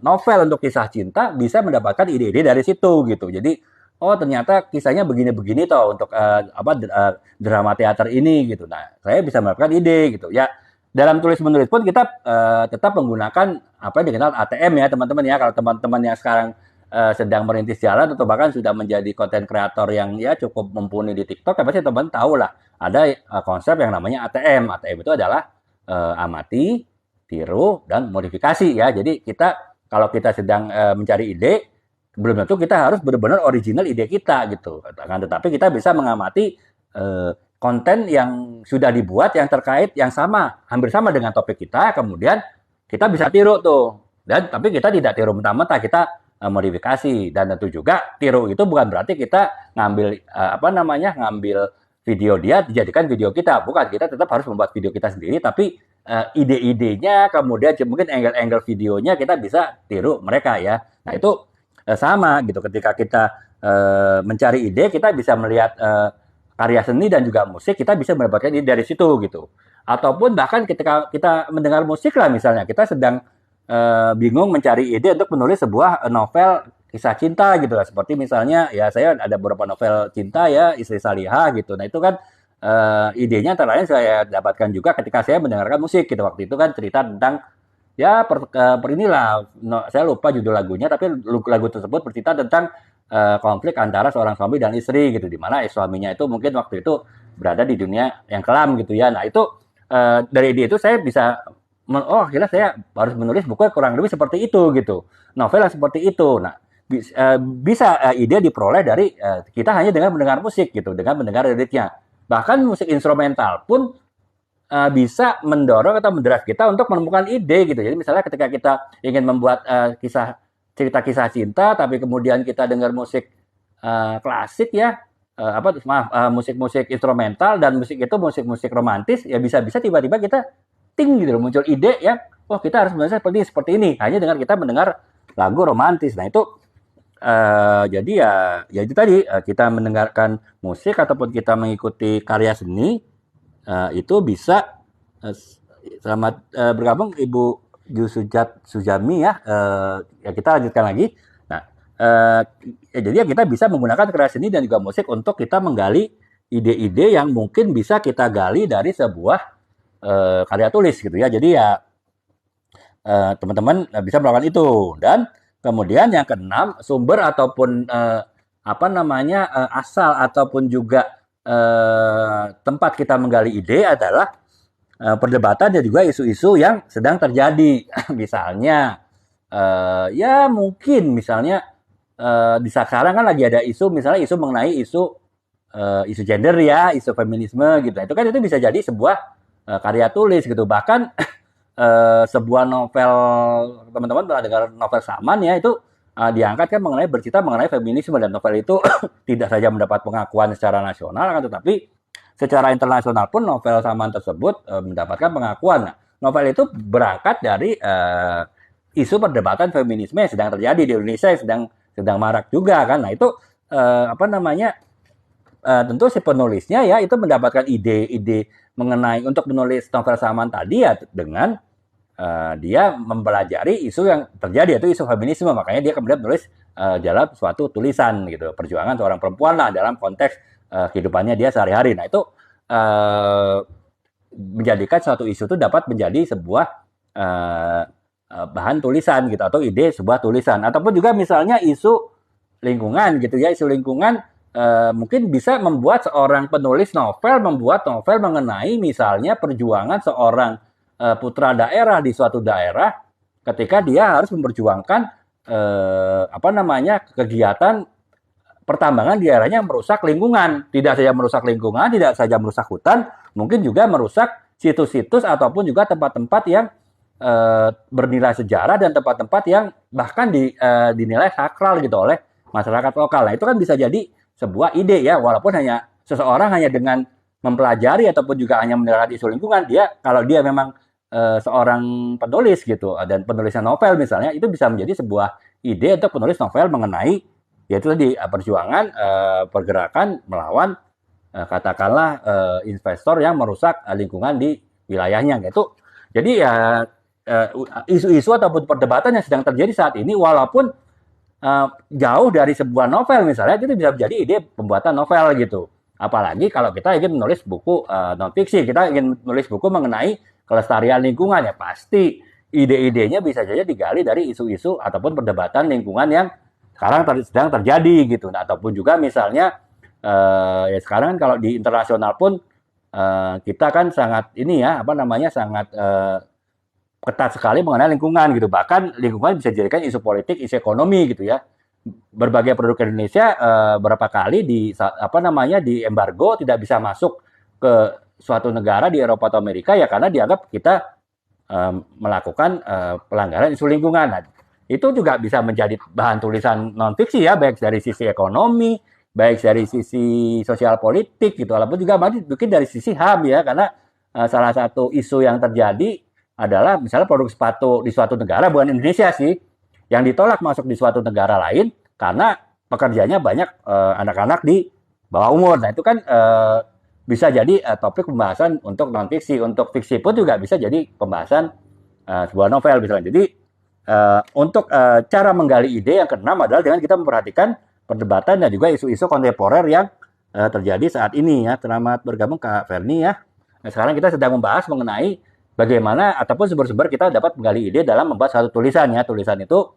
novel untuk kisah cinta bisa mendapatkan ide-ide dari situ gitu. Jadi, oh ternyata kisahnya begini-begini toh untuk drama teater ini gitu. Nah, saya bisa mendapatkan ide gitu. Ya, dalam tulis-menulis pun kita tetap menggunakan apa yang dikenal ATM ya teman-teman ya. Kalau teman-teman yang sekarang sedang merintis jalan atau bahkan sudah menjadi konten kreator yang ya cukup mumpuni di TikTok, pasti teman-teman tahu lah ada konsep yang namanya ATM. ATM itu adalah amati, tiru, dan modifikasi ya. Jadi kalau kita sedang mencari ide, belum tentu kita harus benar-benar original ide kita gitu. Tetapi kita bisa mengamati konten yang sudah dibuat yang terkait yang hampir sama dengan topik kita, kemudian kita bisa tiru tuh. Tapi kita tidak tiru mentah-mentah, kita modifikasi. Dan tentu juga tiru itu bukan berarti kita ngambil video dia dijadikan video kita. Bukan, kita tetap harus membuat video kita sendiri, tapi ide-idenya, kemudian mungkin angle-angle videonya kita bisa tiru mereka ya. Nah, itu sama gitu. Ketika kita mencari ide, kita bisa melihat karya seni dan juga musik, kita bisa mendapatkan ide dari situ gitu. Ataupun bahkan ketika kita mendengar musik lah misalnya, kita sedang bingung mencari ide untuk menulis sebuah novel kisah cinta gitu lah. Seperti misalnya ya saya ada beberapa novel cinta ya, Istri Salihah gitu. Nah itu kan idenya antara lain saya dapatkan juga ketika saya mendengarkan musik gitu. Waktu itu kan cerita tentang ya inilah saya lupa judul lagunya, tapi lagu tersebut bercerita tentang konflik antara seorang suami dan istri gitu, di mana suaminya itu mungkin waktu itu berada di dunia yang kelam gitu ya. Nah itu dari ide itu saya bisa oh akhirnya saya harus menulis buku kurang lebih seperti itu gitu, novel yang seperti itu. Nah bisa ide diperoleh dari kita hanya dengan mendengar musik gitu, dengan mendengar liriknya. Bahkan musik instrumental pun bisa mendorong atau mendrive kita untuk menemukan ide gitu. Jadi misalnya ketika kita ingin membuat cerita kisah cinta, tapi kemudian kita dengar musik klasik ya, musik-musik instrumental, dan musik itu musik-musik romantis, ya bisa-bisa tiba-tiba kita ting gitu loh, muncul ide ya, oh kita harus menulis seperti ini hanya dengan kita mendengar lagu romantis. Nah itu jadi ya itu tadi kita mendengarkan musik ataupun kita mengikuti karya seni itu bisa selamat bergabung Ibu Jusujat Sujami ya. Ya kita lanjutkan lagi. Nah, jadi ya kita bisa menggunakan karya seni dan juga musik untuk kita menggali ide-ide yang mungkin bisa kita gali dari sebuah karya tulis gitu ya. Jadi ya teman-teman bisa melakukan itu. Dan kemudian yang keenam, sumber ataupun asal ataupun juga tempat kita menggali ide adalah perdebatan dan juga isu-isu yang sedang terjadi. Misalnya ya mungkin misalnya di sekarang kan lagi ada isu, misalnya isu mengenai isu gender ya, isu feminisme gitu. Itu kan itu bisa jadi sebuah karya tulis gitu. Bahkan sebuah novel, teman-teman pernah dengar novel Saman ya, itu diangkat kan bercerita mengenai feminisme, dan novel itu tidak saja mendapat pengakuan secara nasional kan, tetapi secara internasional pun novel Saman tersebut mendapatkan pengakuan. Nah, novel itu berangkat dari isu perdebatan feminisme yang sedang terjadi di Indonesia, yang sedang marak juga kan. Nah itu tentu si penulisnya ya itu mendapatkan ide-ide mengenai untuk menulis novel Saman tadi ya dengan dia mempelajari isu yang terjadi, yaitu isu feminisme. Makanya dia kemudian menulis dalam suatu tulisan gitu, perjuangan seorang perempuan lah dalam konteks kehidupannya dia sehari-hari. Nah itu menjadikan suatu isu itu dapat menjadi sebuah bahan tulisan gitu, atau ide sebuah tulisan. Ataupun juga misalnya isu lingkungan gitu ya, isu lingkungan mungkin bisa membuat seorang penulis novel membuat novel mengenai misalnya perjuangan seorang putra daerah di suatu daerah ketika dia harus memperjuangkan kegiatan pertambangan di daerahnya merusak lingkungan. Tidak saja merusak lingkungan, tidak saja merusak hutan, mungkin juga merusak situs-situs ataupun juga tempat-tempat yang bernilai sejarah dan tempat-tempat yang bahkan dinilai sakral gitu oleh masyarakat lokal. Nah itu kan bisa jadi sebuah ide ya, walaupun hanya seseorang hanya dengan mempelajari ataupun juga hanya mendengarkan isu lingkungan, kalau dia memang seorang penulis gitu, dan penulisnya novel misalnya, itu bisa menjadi sebuah ide untuk penulis novel mengenai yaitu tadi perjuangan pergerakan melawan katakanlah investor yang merusak lingkungan di wilayahnya gitu. Jadi ya isu-isu ataupun perdebatan yang sedang terjadi saat ini, walaupun jauh dari sebuah novel misalnya, itu bisa menjadi ide pembuatan novel gitu. Apalagi kalau kita ingin menulis buku non-fiksi, kita ingin menulis buku mengenai kelestarian lingkungan, ya pasti ide-idenya bisa saja digali dari isu-isu ataupun perdebatan lingkungan yang sekarang sedang terjadi gitu. Nah, ataupun juga misalnya ya sekarang kalau di internasional pun kita kan sangat sangat ketat sekali mengenai lingkungan gitu. Bahkan lingkungan bisa dijadikan isu politik, isu ekonomi gitu ya. Berbagai produk Indonesia berapa kali di embargo, tidak bisa masuk ke suatu negara di Eropa atau Amerika ya karena dianggap kita melakukan pelanggaran isu lingkungan. Nah, itu juga bisa menjadi bahan tulisan non-fiksi ya, baik dari sisi ekonomi, baik dari sisi sosial politik gitu, walaupun juga mungkin dari sisi HAM ya, karena salah satu isu yang terjadi adalah misalnya produk sepatu di suatu negara, bukan Indonesia sih, yang ditolak masuk di suatu negara lain karena pekerjanya banyak anak-anak di bawah umur. Nah itu kan bisa jadi topik pembahasan untuk non fiksi. Untuk fiksi pun juga bisa jadi pembahasan sebuah novel misalnya. Jadi untuk cara menggali ide yang keenam adalah dengan kita memperhatikan perdebatan dan juga isu-isu kontemporer yang terjadi saat ini ya. Selamat bergabung Kak Ferni ya. Nah, sekarang kita sedang membahas mengenai bagaimana ataupun sumber-sumber kita dapat menggali ide dalam membuat satu tulisan ya. Tulisan itu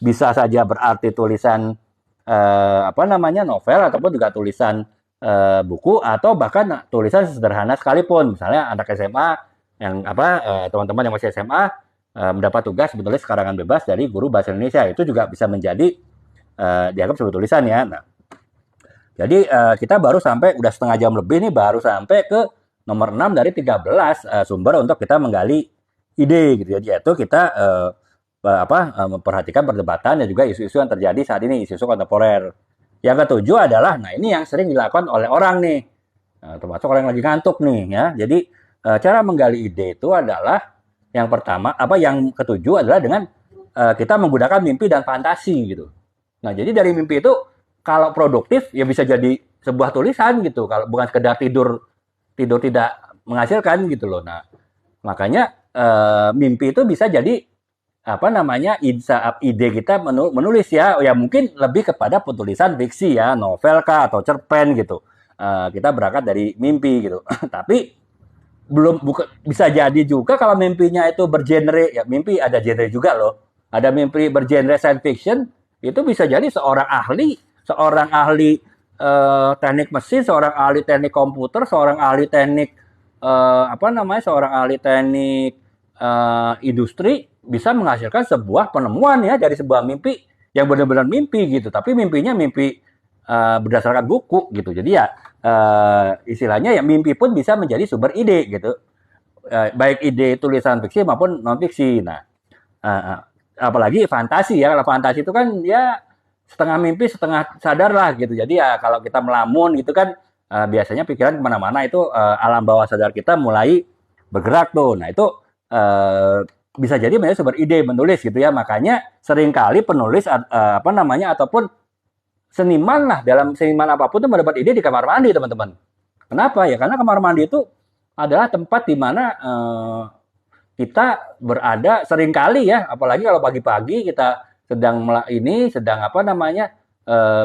bisa saja berarti tulisan novel ataupun juga tulisan buku atau bahkan tulisan sederhana sekalipun. Misalnya anak SMA yang teman-teman yang masih SMA mendapat tugas menulis karangan bebas dari guru bahasa Indonesia, itu juga bisa menjadi dianggap sebagai tulisan ya. Nah, jadi kita baru sampai udah setengah jam lebih nih, baru sampai ke nomor 6 dari 13 sumber untuk kita menggali ide gitu ya. Yaitu kita memperhatikan perdebatan dan juga isu-isu yang terjadi saat ini, isu-isu kontemporer. Yang ketujuh adalah, nah ini yang sering dilakukan oleh orang nih, termasuk orang yang lagi ngantuk nih ya. Jadi cara menggali ide itu adalah yang pertama, yang ketujuh adalah dengan kita menggunakan mimpi dan fantasi gitu. Nah jadi dari mimpi itu kalau produktif ya bisa jadi sebuah tulisan gitu. Kalau bukan sekedar tidur tidak menghasilkan gitu loh. Nah makanya mimpi itu bisa jadi ide kita menulis ya mungkin lebih kepada penulisan fiksi ya, novel kah atau cerpen gitu. Kita berangkat dari mimpi gitu. Tapi bisa jadi juga kalau mimpinya itu bergenre ya, mimpi ada genre juga loh. Ada mimpi bergenre science fiction, itu bisa jadi seorang ahli teknik mesin, seorang ahli teknik komputer, seorang ahli teknik seorang ahli teknik industri bisa menghasilkan sebuah penemuan ya dari sebuah mimpi yang benar-benar mimpi gitu. Tapi mimpinya mimpi berdasarkan buku gitu. Jadi ya istilahnya ya mimpi pun bisa menjadi sumber ide gitu. Baik ide tulisan fiksi maupun non fiksi. Nah, apalagi fantasi ya. Kalau fantasi itu kan ya setengah mimpi setengah sadar lah gitu. Jadi ya kalau kita melamun gitu kan biasanya pikiran kemana-mana itu alam bawah sadar kita mulai bergerak tuh. Nah itu bisa jadi menjadi sumber ide menulis gitu ya. Makanya seringkali penulis ataupun seniman lah, dalam seniman apapun itu mendapat ide di kamar mandi teman-teman. Kenapa ya? Karena kamar mandi itu adalah tempat di mana kita berada seringkali ya, apalagi kalau pagi-pagi kita sedang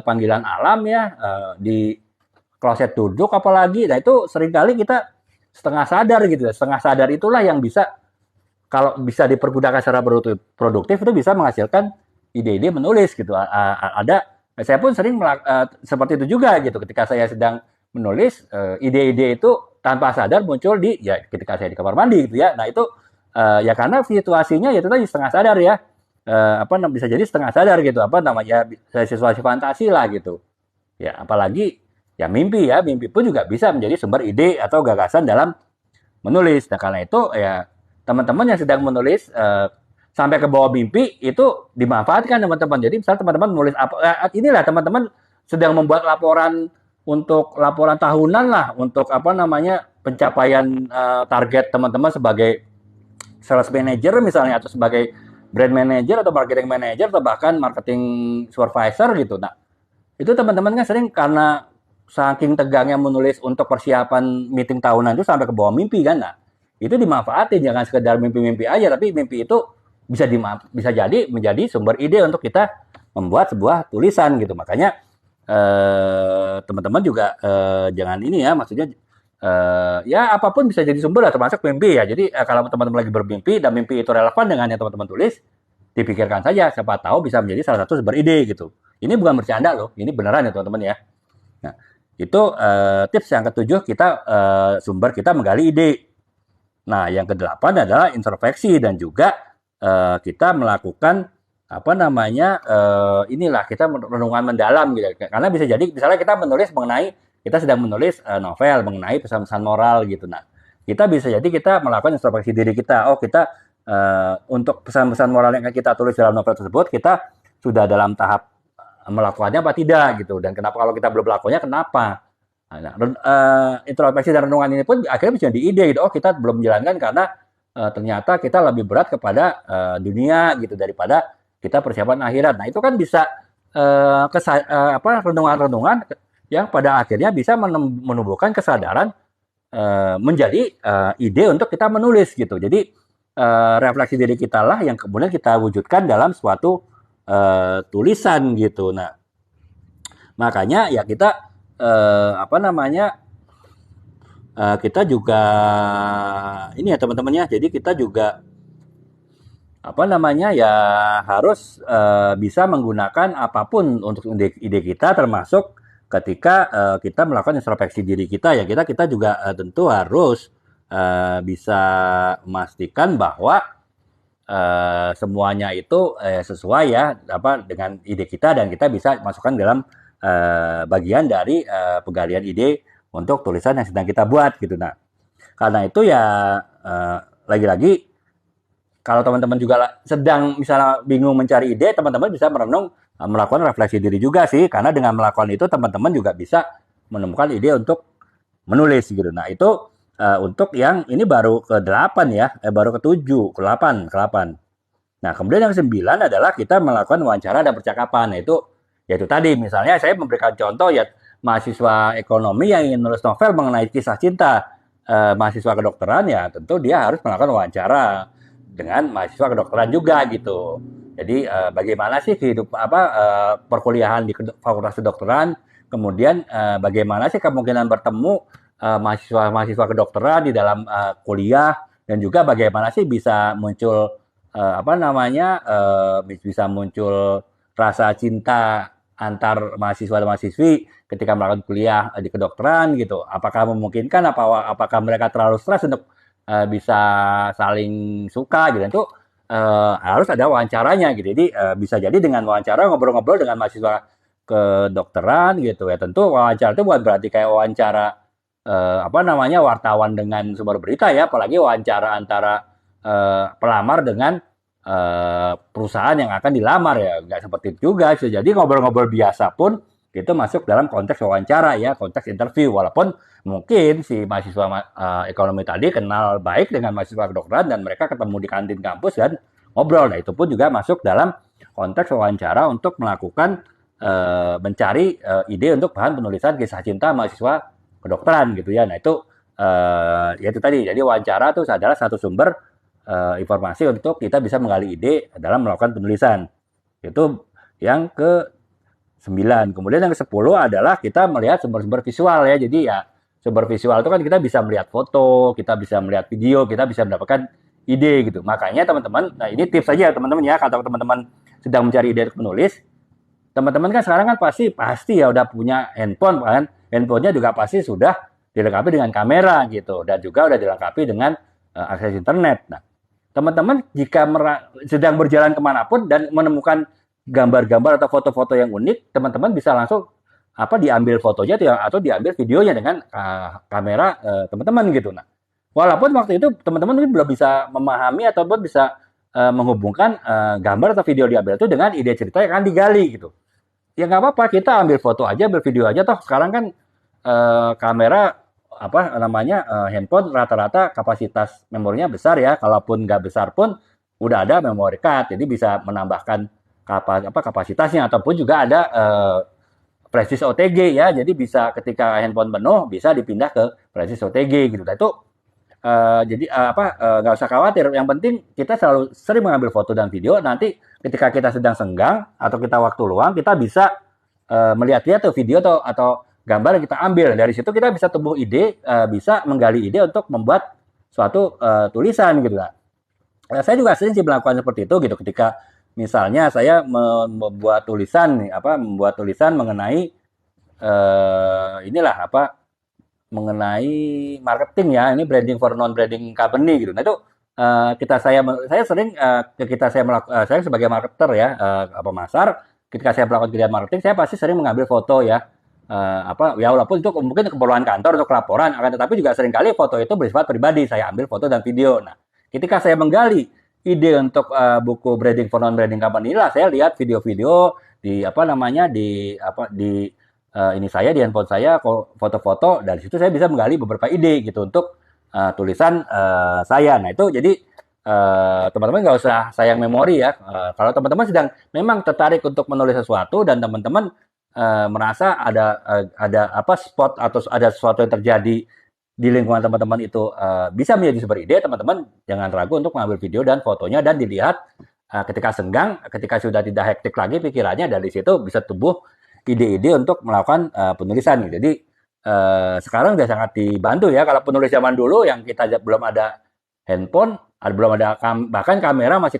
panggilan alam ya, di kloset duduk apalagi. Nah itu seringkali kita setengah sadar gitu ya. Setengah sadar itulah yang bisa, kalau bisa dipergunakan secara produktif itu bisa menghasilkan ide-ide menulis gitu. Saya pun sering seperti itu juga gitu. Ketika saya sedang menulis, ide-ide itu tanpa sadar muncul ketika saya di kamar mandi gitu ya. Nah itu ya karena situasinya ya itu tadi setengah sadar ya. Bisa jadi setengah sadar gitu. Situasi fantasi lah gitu. Ya apalagi ya mimpi pun juga bisa menjadi sumber ide atau gagasan dalam menulis. Nah karena itu ya teman-teman yang sedang menulis sampai ke bawah mimpi itu dimanfaatkan teman-teman. Jadi misalnya teman-teman menulis inilah teman-teman sedang membuat laporan tahunan lah untuk pencapaian target teman-teman sebagai sales manager misalnya, atau sebagai brand manager atau marketing manager atau bahkan marketing supervisor gitu. Nah itu teman-teman kan sering karena saking tegangnya menulis untuk persiapan meeting tahunan itu sampai ke bawah mimpi kan. Nah itu dimanfaatin, jangan sekedar mimpi-mimpi aja, tapi mimpi itu bisa jadi menjadi sumber ide untuk kita membuat sebuah tulisan gitu. Makanya teman-teman juga jangan ini ya, maksudnya ya apapun bisa jadi sumber lah, termasuk mimpi ya. Jadi kalau teman-teman lagi bermimpi dan mimpi itu relevan dengan yang teman-teman tulis, dipikirkan saja, siapa tahu bisa menjadi salah satu sumber ide gitu. Ini bukan bercanda loh, ini beneran ya teman-teman ya. Nah itu tips yang ketujuh, kita sumber kita menggali ide. Nah, yang kedelapan adalah introspeksi dan juga kita melakukan kita renungan mendalam gitu. Karena bisa jadi misalnya kita sedang menulis novel mengenai pesan-pesan moral gitu. Nah, kita melakukan introspeksi diri kita. Oh, kita untuk pesan-pesan moral yang kita tulis dalam novel tersebut, kita sudah dalam tahap melakukannya apa tidak gitu. Dan kenapa kalau kita belum melakukannya, kenapa? Nah, introspeksi dan renungan ini pun akhirnya bisa jadi ide gitu. Oh, kita belum menjalankan karena ternyata kita lebih berat kepada dunia gitu daripada kita persiapan akhirat. Nah, itu kan bisa renungan-renungan yang pada akhirnya bisa menumbuhkan kesadaran menjadi ide untuk kita menulis gitu. Jadi refleksi diri kita lah yang kemudian kita wujudkan dalam suatu tulisan gitu. Nah, makanya ya kita apa namanya kita juga ini ya teman-teman ya. Jadi kita juga apa namanya ya harus bisa menggunakan apapun untuk ide kita, termasuk ketika kita melakukan introspeksi diri kita ya, kita juga tentu harus bisa memastikan bahwa semuanya itu sesuai ya apa dengan ide kita, dan kita bisa masukkan dalam bagian dari penggalian ide untuk tulisan yang sedang kita buat gitu. Nah, karena itu ya lagi-lagi kalau teman-teman juga sedang misalnya bingung mencari ide, teman-teman bisa merenung, melakukan refleksi diri juga sih, karena dengan melakukan itu teman-teman juga bisa menemukan ide untuk menulis gitu. Nah, itu untuk yang ini baru ke-8 ya, baru ke-7, ke-8, ke-8. Nah, kemudian yang 9 adalah kita melakukan wawancara dan percakapan. Nah, yaitu tadi misalnya saya memberikan contoh ya, mahasiswa ekonomi yang ingin menulis novel mengenai kisah cinta mahasiswa kedokteran, ya tentu dia harus melakukan wawancara dengan mahasiswa kedokteran juga gitu. Jadi bagaimana sih perkuliahan di Fakultas Kedokteran, kemudian bagaimana sih kemungkinan bertemu mahasiswa kedokteran di dalam kuliah, dan juga bagaimana sih bisa muncul bisa muncul rasa cinta antar mahasiswa dan mahasiswi ketika melakukan kuliah di kedokteran gitu. Apakah memungkinkan? Apakah mereka terlalu stres untuk bisa saling suka gitu? Itu harus ada wawancaranya gitu. Jadi bisa jadi dengan wawancara ngobrol-ngobrol dengan mahasiswa kedokteran gitu ya. Tentu wawancara itu bukan berarti kayak wawancara wartawan dengan sumber berita ya, apalagi wawancara antara pelamar dengan perusahaan yang akan dilamar ya, nggak seperti itu juga. Bisa jadi ngobrol-ngobrol biasa pun itu masuk dalam konteks wawancara ya, konteks interview. Walaupun mungkin si mahasiswa ekonomi tadi kenal baik dengan mahasiswa kedokteran dan mereka ketemu di kantin kampus dan ngobrol. Nah, itu pun juga masuk dalam konteks wawancara untuk melakukan mencari ide untuk bahan penulisan kisah cinta mahasiswa kedokteran gitu ya. Nah, itu ya itu tadi. Jadi wawancara itu adalah satu sumber informasi untuk kita bisa menggali ide dalam melakukan penulisan. Itu yang ke-9. Kemudian yang ke-10 adalah kita melihat sumber-sumber visual ya. Jadi ya sumber visual itu kan kita bisa melihat foto, kita bisa melihat video, kita bisa mendapatkan ide gitu. Makanya teman-teman, nah ini tips saja teman-teman ya, kalau teman-teman sedang mencari ide untuk menulis, teman-teman kan sekarang kan pasti ya udah punya handphone kan. Handphonenya juga pasti sudah dilengkapi dengan kamera gitu, dan juga udah dilengkapi dengan akses internet. Nah, teman-teman jika sedang berjalan kemanapun dan menemukan gambar-gambar atau foto-foto yang unik, teman-teman bisa langsung diambil fotonya atau diambil videonya dengan kamera teman-teman gitu. Nah, walaupun waktu itu teman-teman mungkin belum bisa memahami ataupun bisa menghubungkan gambar atau video diambil itu dengan ide cerita yang akan digali gitu. Ya nggak apa-apa, kita ambil foto aja, ambil video aja, toh sekarang kan kamera handphone rata-rata kapasitas memorinya besar ya. Kalaupun nggak besar pun udah ada memory card, jadi bisa menambahkan kapasitasnya, ataupun juga ada flash disk OTG ya. Jadi bisa ketika handphone penuh bisa dipindah ke flash disk OTG gitu. Nah, itu jadi nggak usah khawatir. Yang penting kita selalu sering mengambil foto dan video. Nanti ketika kita sedang senggang atau kita waktu luang, kita bisa melihat-lihat tuh video atau gambar yang kita ambil. Dari situ kita bisa tumbuh ide, bisa menggali ide untuk membuat suatu tulisan gitu lah. Saya juga sering sih melakukan seperti itu gitu. Ketika misalnya saya membuat tulisan mengenai mengenai marketing ya, ini branding for non-branding company gitu. Nah, itu saya sebagai marketer ya, pemasar, ketika saya melakukan kegiatan marketing, saya pasti sering mengambil foto ya. Walaupun itu mungkin keperluan kantor untuk laporan, akan tetapi juga seringkali foto itu bersifat pribadi, saya ambil foto dan video. Nah, ketika saya menggali ide untuk buku branding for non-branding company lah, saya lihat video-video di ini saya di handphone saya, foto-foto, dari situ saya bisa menggali beberapa ide gitu untuk tulisan saya. Nah, itu jadi teman-teman nggak usah sayang memori ya. Kalau teman-teman sedang memang tertarik untuk menulis sesuatu dan teman-teman merasa ada spot atau ada sesuatu yang terjadi di lingkungan teman-teman itu bisa menjadi sumber ide, teman-teman jangan ragu untuk mengambil video dan fotonya dan dilihat ketika senggang, ketika sudah tidak hektik lagi pikirannya, dari situ bisa tumbuh ide-ide untuk melakukan penulisan. Jadi sekarang sudah sangat dibantu ya. Kalau penulis zaman dulu yang kita belum ada handphone, belum ada bahkan kamera masih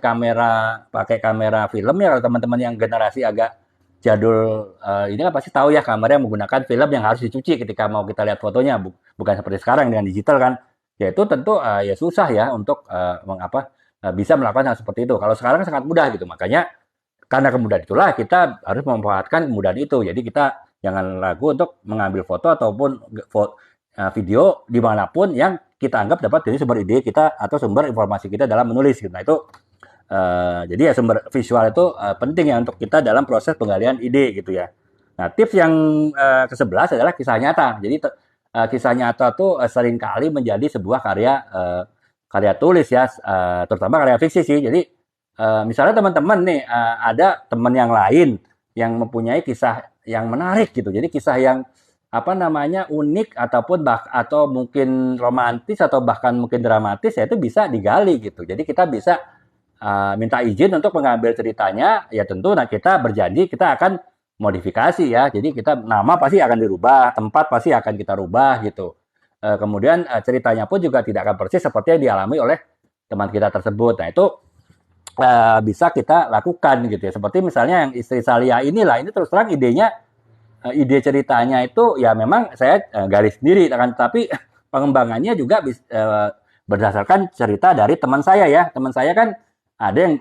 pakai kamera film ya. Kalau teman-teman yang generasi agak jadul ini kan pasti tahu ya, kamera yang menggunakan film yang harus dicuci ketika mau kita lihat fotonya, bukan seperti sekarang dengan digital kan. Ya itu tentu ya susah ya untuk bisa melakukan hal seperti itu. Kalau sekarang sangat mudah gitu. Makanya karena kemudahan itulah kita harus memanfaatkan kemudahan itu. Jadi kita jangan ragu untuk mengambil foto ataupun video dimanapun yang kita anggap dapat jadi sumber ide kita atau sumber informasi kita dalam menulis. Nah itu jadi ya sumber visual itu penting ya untuk kita dalam proses penggalian ide gitu ya. Nah tips yang ke-11 adalah kisah nyata. Jadi kisah nyata tuh seringkali menjadi sebuah karya tulis ya, terutama karya fiksi sih. Jadi misalnya teman-teman nih ada teman yang lain yang mempunyai kisah yang menarik gitu. Jadi kisah yang unik ataupun atau mungkin romantis atau bahkan mungkin dramatis, ya itu bisa digali gitu. Jadi kita bisa minta izin untuk mengambil ceritanya, ya tentu kita berjanji kita akan modifikasi ya. Jadi nama pasti akan dirubah, tempat pasti akan kita rubah gitu. Kemudian ceritanya pun juga tidak akan persis seperti yang dialami oleh teman kita tersebut. Nah itu bisa kita lakukan gitu ya. Seperti misalnya yang istri Salia inilah, ini terus terang ide ceritanya itu ya memang saya gali sendiri kan, tapi pengembangannya juga berdasarkan cerita dari teman saya ya. Teman saya kan ada yang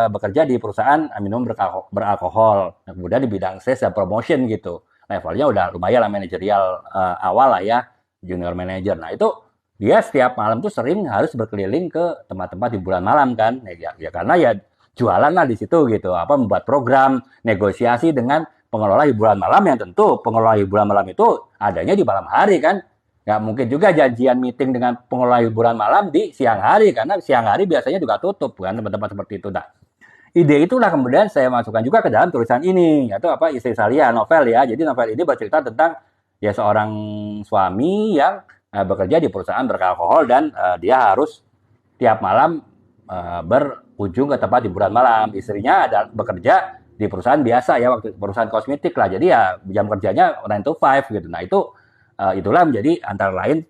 bekerja di perusahaan minum beralkohol, kemudian di bidang sales dan promotion gitu. Levelnya udah lumayan lah, manajerial awal lah ya, junior manager. Nah itu dia setiap malam tuh sering harus berkeliling ke tempat-tempat hiburan malam kan, ya karena ya jualan lah di situ gitu, membuat program, negosiasi dengan pengelola hiburan malam, yang tentu pengelola hiburan malam itu adanya di malam hari kan. Nggak mungkin juga janjian meeting dengan pengelola hiburan malam di siang hari, karena siang hari biasanya juga tutup kan tempat-tempat seperti itu. Nah, ide itulah kemudian saya masukkan juga ke dalam tulisan ini, yaitu Istri Salia, novel ya. Jadi novel ini bercerita tentang ya seorang suami yang bekerja di perusahaan beralkohol dan dia harus tiap malam berkunjung ke tempat hiburan malam. Istrinya bekerja di perusahaan biasa ya, waktu perusahaan kosmetik lah. Jadi ya jam kerjanya 9 to 5 gitu. Nah itu itulah menjadi antara lain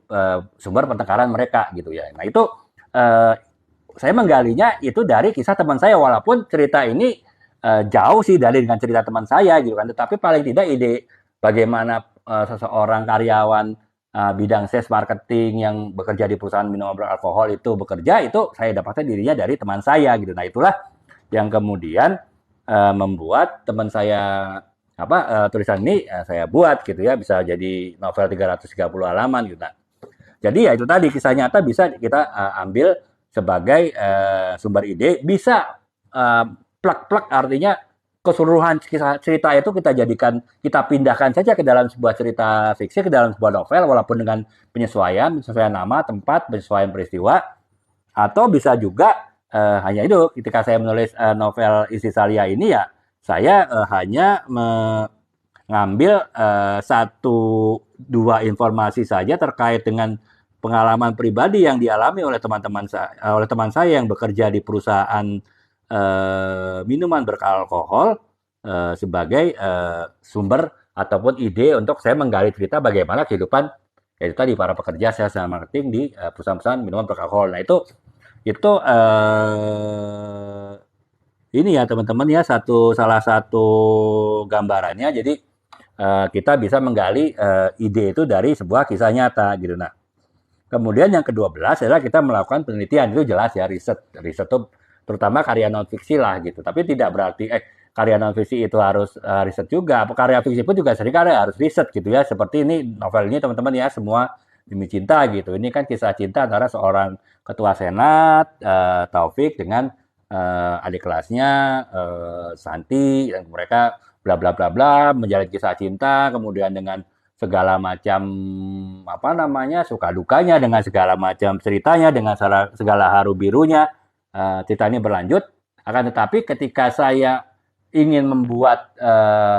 sumber pertengkaran mereka gitu ya. Nah itu saya menggalinya itu dari kisah teman saya, walaupun cerita ini jauh sih dari dengan cerita teman saya gitu kan. Tetapi paling tidak ide bagaimana seseorang karyawan bidang sales marketing yang bekerja di perusahaan minuman beralkohol itu bekerja, itu saya dapatkan dirinya dari teman saya gitu. Nah itulah yang kemudian membuat teman saya tulisan ini saya buat gitu ya, bisa jadi novel 330 halaman gitu. Nah, jadi ya itu tadi, kisah nyata bisa kita ambil sebagai sumber ide, bisa plak-plak, artinya keseluruhan kisah cerita itu kita pindahkan saja ke dalam sebuah cerita fiksi, ke dalam sebuah novel, walaupun dengan penyesuaian nama, tempat, penyesuaian peristiwa. Atau bisa juga hanya itu, ketika saya menulis novel Istri Salia ini ya, saya hanya mengambil 1-2 informasi saja terkait dengan pengalaman pribadi yang dialami oleh teman saya yang bekerja di perusahaan minuman beralkohol sebagai sumber ataupun ide untuk saya menggali cerita bagaimana kehidupan yaitu tadi para pekerja sales dan marketing di perusahaan-perusahaan minuman beralkohol. Nah itu ini ya teman-teman ya, salah satu gambarannya. Jadi kita bisa menggali ide itu dari sebuah kisah nyata gitu. Nah kemudian yang ke-12 adalah kita melakukan penelitian. Itu jelas ya, riset itu terutama karya non-fiksi lah gitu. Tapi tidak berarti karya non-fiksi itu harus riset juga. Karya fiksi pun juga seringkali harus riset gitu ya. Seperti ini, novel ini teman-teman ya, Semua Demi Cinta gitu. Ini kan kisah cinta antara seorang ketua senat, Taufik, dengan adik kelasnya, Santi. Dan mereka bla bla bla bla menjalin kisah cinta, kemudian dengan segala macam suka dukanya, dengan segala macam ceritanya, dengan segala haru birunya. Cerita ini berlanjut, akan tetapi ketika saya ingin membuat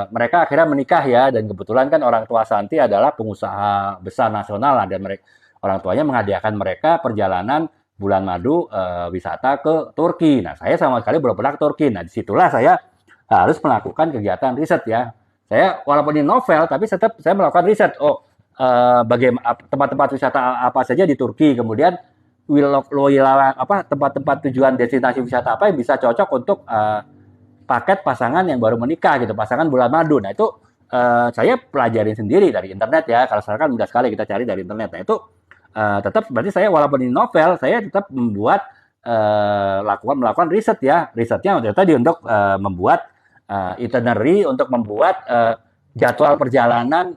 mereka akhirnya menikah ya, dan kebetulan kan orang tua Santi adalah pengusaha besar nasional lah, dan mereka orang tuanya menghadiahkan mereka perjalanan bulan madu wisata ke Turki. Nah, saya sama sekali belum pernah ke Turki. Nah, disitulah saya harus melakukan kegiatan riset ya. Saya walaupun ini novel, tapi tetap saya melakukan riset. Oh, bagaimana tempat-tempat wisata apa saja di Turki, kemudian wilayah apa tempat-tempat tujuan destinasi wisata apa yang bisa cocok untuk paket pasangan yang baru menikah gitu, pasangan bulan madu. Nah itu saya pelajarin sendiri dari internet ya. Kalau sekarang kan mudah sekali kita cari dari internet. Nah itu tetap berarti saya walaupun ini novel, saya tetap membuat melakukan riset ya. Risetnya tadi untuk membuat itinerary, untuk membuat jadwal perjalanan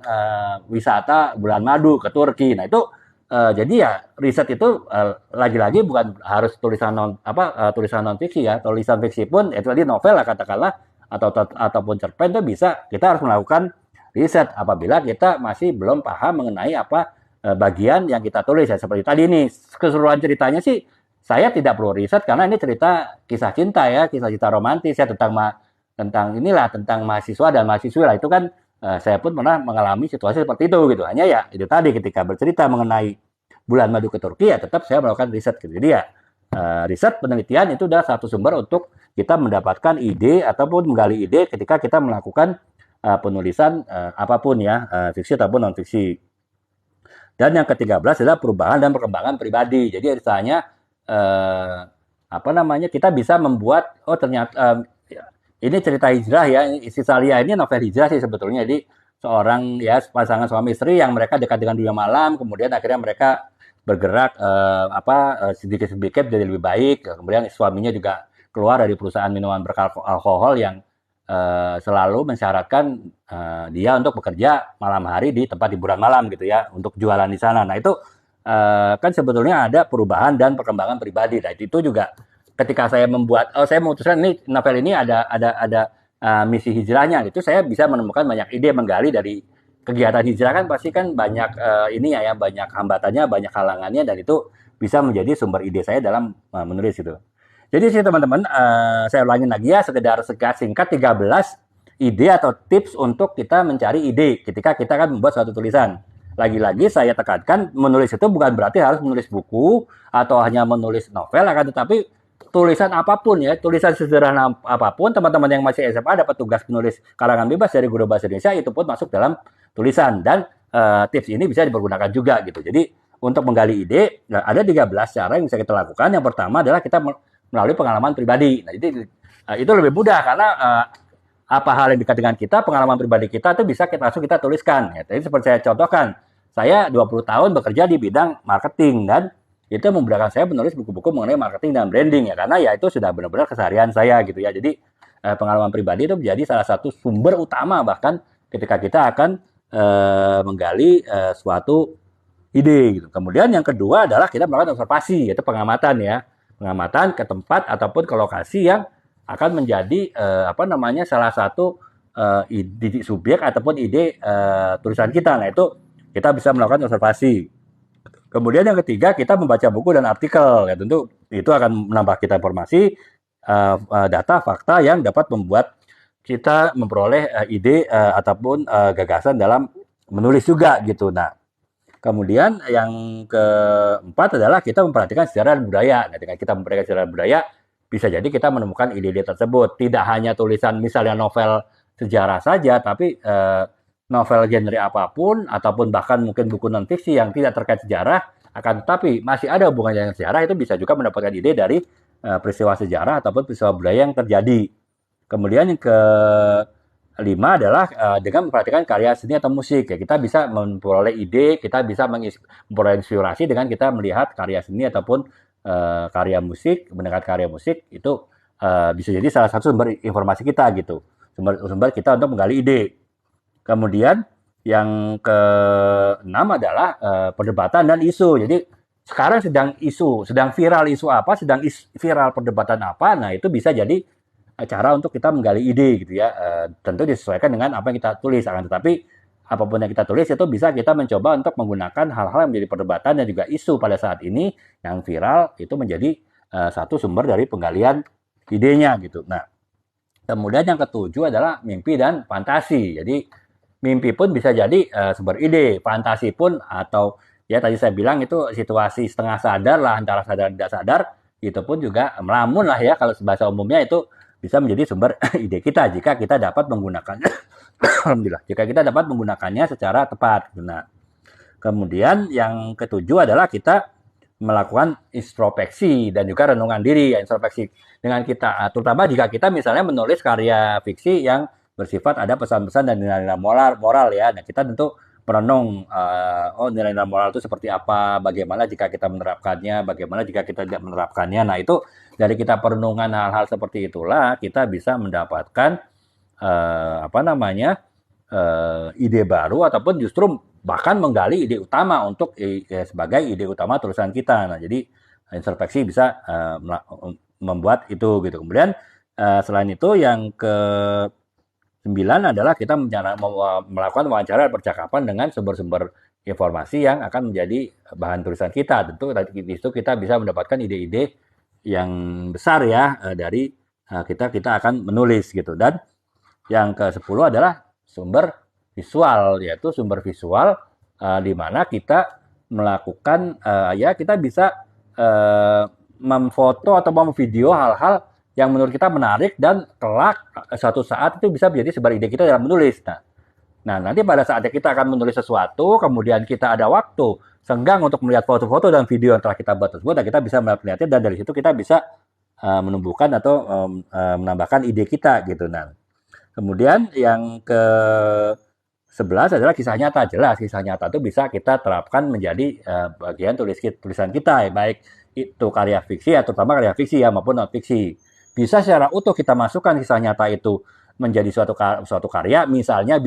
wisata bulan madu ke Turki. Nah itu jadi ya riset itu lagi-lagi bukan harus tulisan tulisan non fiksi ya, tulisan fiksi pun itu tadi novel lah katakanlah ataupun cerpen itu bisa kita harus melakukan riset apabila kita masih belum paham mengenai apa bagian yang kita tulis ya seperti tadi ini keseluruhan ceritanya sih saya tidak perlu riset karena ini cerita kisah cinta ya, kisah cinta romantis ya tentang inilah tentang mahasiswa dan mahasiswi lah itu kan saya pun pernah mengalami situasi seperti itu gitu. Hanya ya itu tadi ketika bercerita mengenai bulan madu ke Turki ya tetap saya melakukan riset gitu. Jadi ya riset penelitian itu adalah satu sumber untuk kita mendapatkan ide ataupun menggali ide ketika kita melakukan penulisan apapun ya, fiksi ataupun non fiksi. Dan yang ke-13 adalah perubahan dan perkembangan pribadi. Jadi misalnya apa namanya kita bisa membuat ternyata ini cerita hijrah ya, si Salia ini novel hijrah sih sebetulnya. Jadi seorang ya pasangan suami istri yang mereka dekat dengan dunia malam, kemudian akhirnya mereka bergerak sedikit-sedikit jadi lebih baik. Kemudian suaminya juga keluar dari perusahaan minuman beralkohol yang selalu mensyaratkan dia untuk bekerja malam hari di tempat hiburan malam gitu ya, untuk jualan di sana. Nah itu kan sebetulnya ada perubahan dan perkembangan pribadi. Nah itu juga ketika saya membuat, saya memutuskan ini novel ini ada misi hijrahnya, itu saya bisa menemukan banyak ide menggali dari kegiatan hijrah kan pasti kan banyak ini ya banyak hambatannya, banyak halangannya dan itu bisa menjadi sumber ide saya dalam menulis itu. Jadi sih teman-teman, saya ulangin lagi ya sekedar singkat 13 ide atau tips untuk kita mencari ide ketika kita kan membuat suatu tulisan. Lagi-lagi saya tekankan menulis itu bukan berarti harus menulis buku atau hanya menulis novel, akan tetapi tulisan apapun ya, tulisan sederhana apapun, teman-teman yang masih SMA dapat tugas menulis karangan bebas dari Guru Bahasa Indonesia, itu pun masuk dalam tulisan. Dan tips ini bisa dipergunakan juga gitu. Jadi untuk menggali ide, ada 13 cara yang bisa kita lakukan. Yang pertama adalah kita melalui pengalaman pribadi. Nah, jadi itu lebih mudah karena apa hal yang dekat dengan kita, pengalaman pribadi kita itu bisa langsung kita tuliskan. Ya. Jadi seperti saya contohkan, saya 20 tahun bekerja di bidang marketing dan itu memudahkan saya menulis buku-buku mengenai marketing dan branding ya karena ya itu sudah benar-benar keseharian saya gitu ya. Jadi pengalaman pribadi itu menjadi salah satu sumber utama bahkan ketika kita akan menggali suatu ide gitu. Kemudian yang kedua adalah kita melakukan observasi yaitu pengamatan ya. Pengamatan ke tempat ataupun ke lokasi yang akan menjadi salah satu ide subjek ataupun ide tulisan kita. Nah, itu kita bisa melakukan observasi. Kemudian yang ketiga, kita membaca buku dan artikel. Ya, tentu itu akan menambah kita informasi, data, fakta yang dapat membuat kita memperoleh ide ataupun gagasan dalam menulis juga gitu. Nah, kemudian yang keempat adalah kita memperhatikan sejarah dan budaya. Nah, dengan kita memperhatikan sejarah dan budaya, bisa jadi kita menemukan ide-ide tersebut. Tidak hanya tulisan misalnya novel sejarah saja, tapi novel genre apapun ataupun bahkan mungkin buku non fiksi yang tidak terkait sejarah akan tetapi masih ada hubungannya dengan sejarah itu bisa juga mendapatkan ide dari peristiwa sejarah ataupun peristiwa budaya yang terjadi. Kemudian yang kelima adalah dengan memperhatikan karya seni atau musik ya kita bisa memperoleh ide, kita bisa memperoleh inspirasi dengan kita melihat karya seni ataupun karya musik, mendengar karya musik itu bisa jadi salah satu sumber informasi kita gitu. Sumber kita untuk menggali ide. Kemudian yang keenam adalah perdebatan dan isu. Jadi sekarang sedang viral isu apa, viral perdebatan apa. Nah itu bisa jadi cara untuk kita menggali ide gitu ya. Tentu disesuaikan dengan apa yang kita tulis. Akan tetapi apapun yang kita tulis itu bisa kita mencoba untuk menggunakan hal-hal yang menjadi perdebatan dan juga isu pada saat ini yang viral itu menjadi satu sumber dari penggalian idenya gitu. Nah kemudian yang ketujuh adalah mimpi dan fantasi. Jadi mimpi pun bisa jadi sumber ide, fantasi pun atau ya tadi saya bilang itu situasi setengah sadar lah, antara sadar dan tidak sadar, itu pun juga melamun lah ya, kalau bahasa umumnya itu bisa menjadi sumber ide kita jika kita dapat menggunakannya. Alhamdulillah, jika kita dapat menggunakannya secara tepat. Nah, kemudian yang ketujuh adalah kita melakukan introspeksi dan juga renungan diri. Ya, introspeksi dengan kita, terutama jika kita misalnya menulis karya fiksi yang bersifat ada pesan-pesan dan nilai-nilai moral ya. Nah, kita tentu merenung, oh nilai-nilai moral itu seperti apa, bagaimana jika kita menerapkannya, bagaimana jika kita tidak menerapkannya. Nah, itu dari kita perenungan hal-hal seperti itulah kita bisa mendapatkan ide baru ataupun justru bahkan menggali ide utama untuk sebagai ide utama tulisan kita. Nah, jadi introspeksi bisa membuat itu gitu. Kemudian selain itu yang ke-9 adalah kita melakukan wawancara percakapan dengan sumber-sumber informasi yang akan menjadi bahan tulisan kita. Tentu di situ kita bisa mendapatkan ide-ide yang besar ya dari kita akan menulis gitu. Dan yang ke-10 adalah sumber visual, yaitu sumber visual di mana kita melakukan kita bisa memfoto atau memvideo hal-hal yang menurut kita menarik dan kelak suatu saat itu bisa menjadi sumber ide kita dalam menulis. Nah, nanti pada saatnya kita akan menulis sesuatu, kemudian kita ada waktu senggang untuk melihat foto-foto dan video yang telah kita buat tersebut, dan kita bisa melihatnya, dan dari situ kita bisa menumbuhkan atau menambahkan ide kita gitu. Nah, kemudian yang ke-11 adalah kisah nyata. Jelas kisah nyata itu bisa kita terapkan menjadi bagian tulisan kita, ya, baik itu karya fiksi atau terutama karya fiksi ya maupun non fiksi. Bisa secara utuh kita masukkan kisah nyata itu menjadi suatu karya, misalnya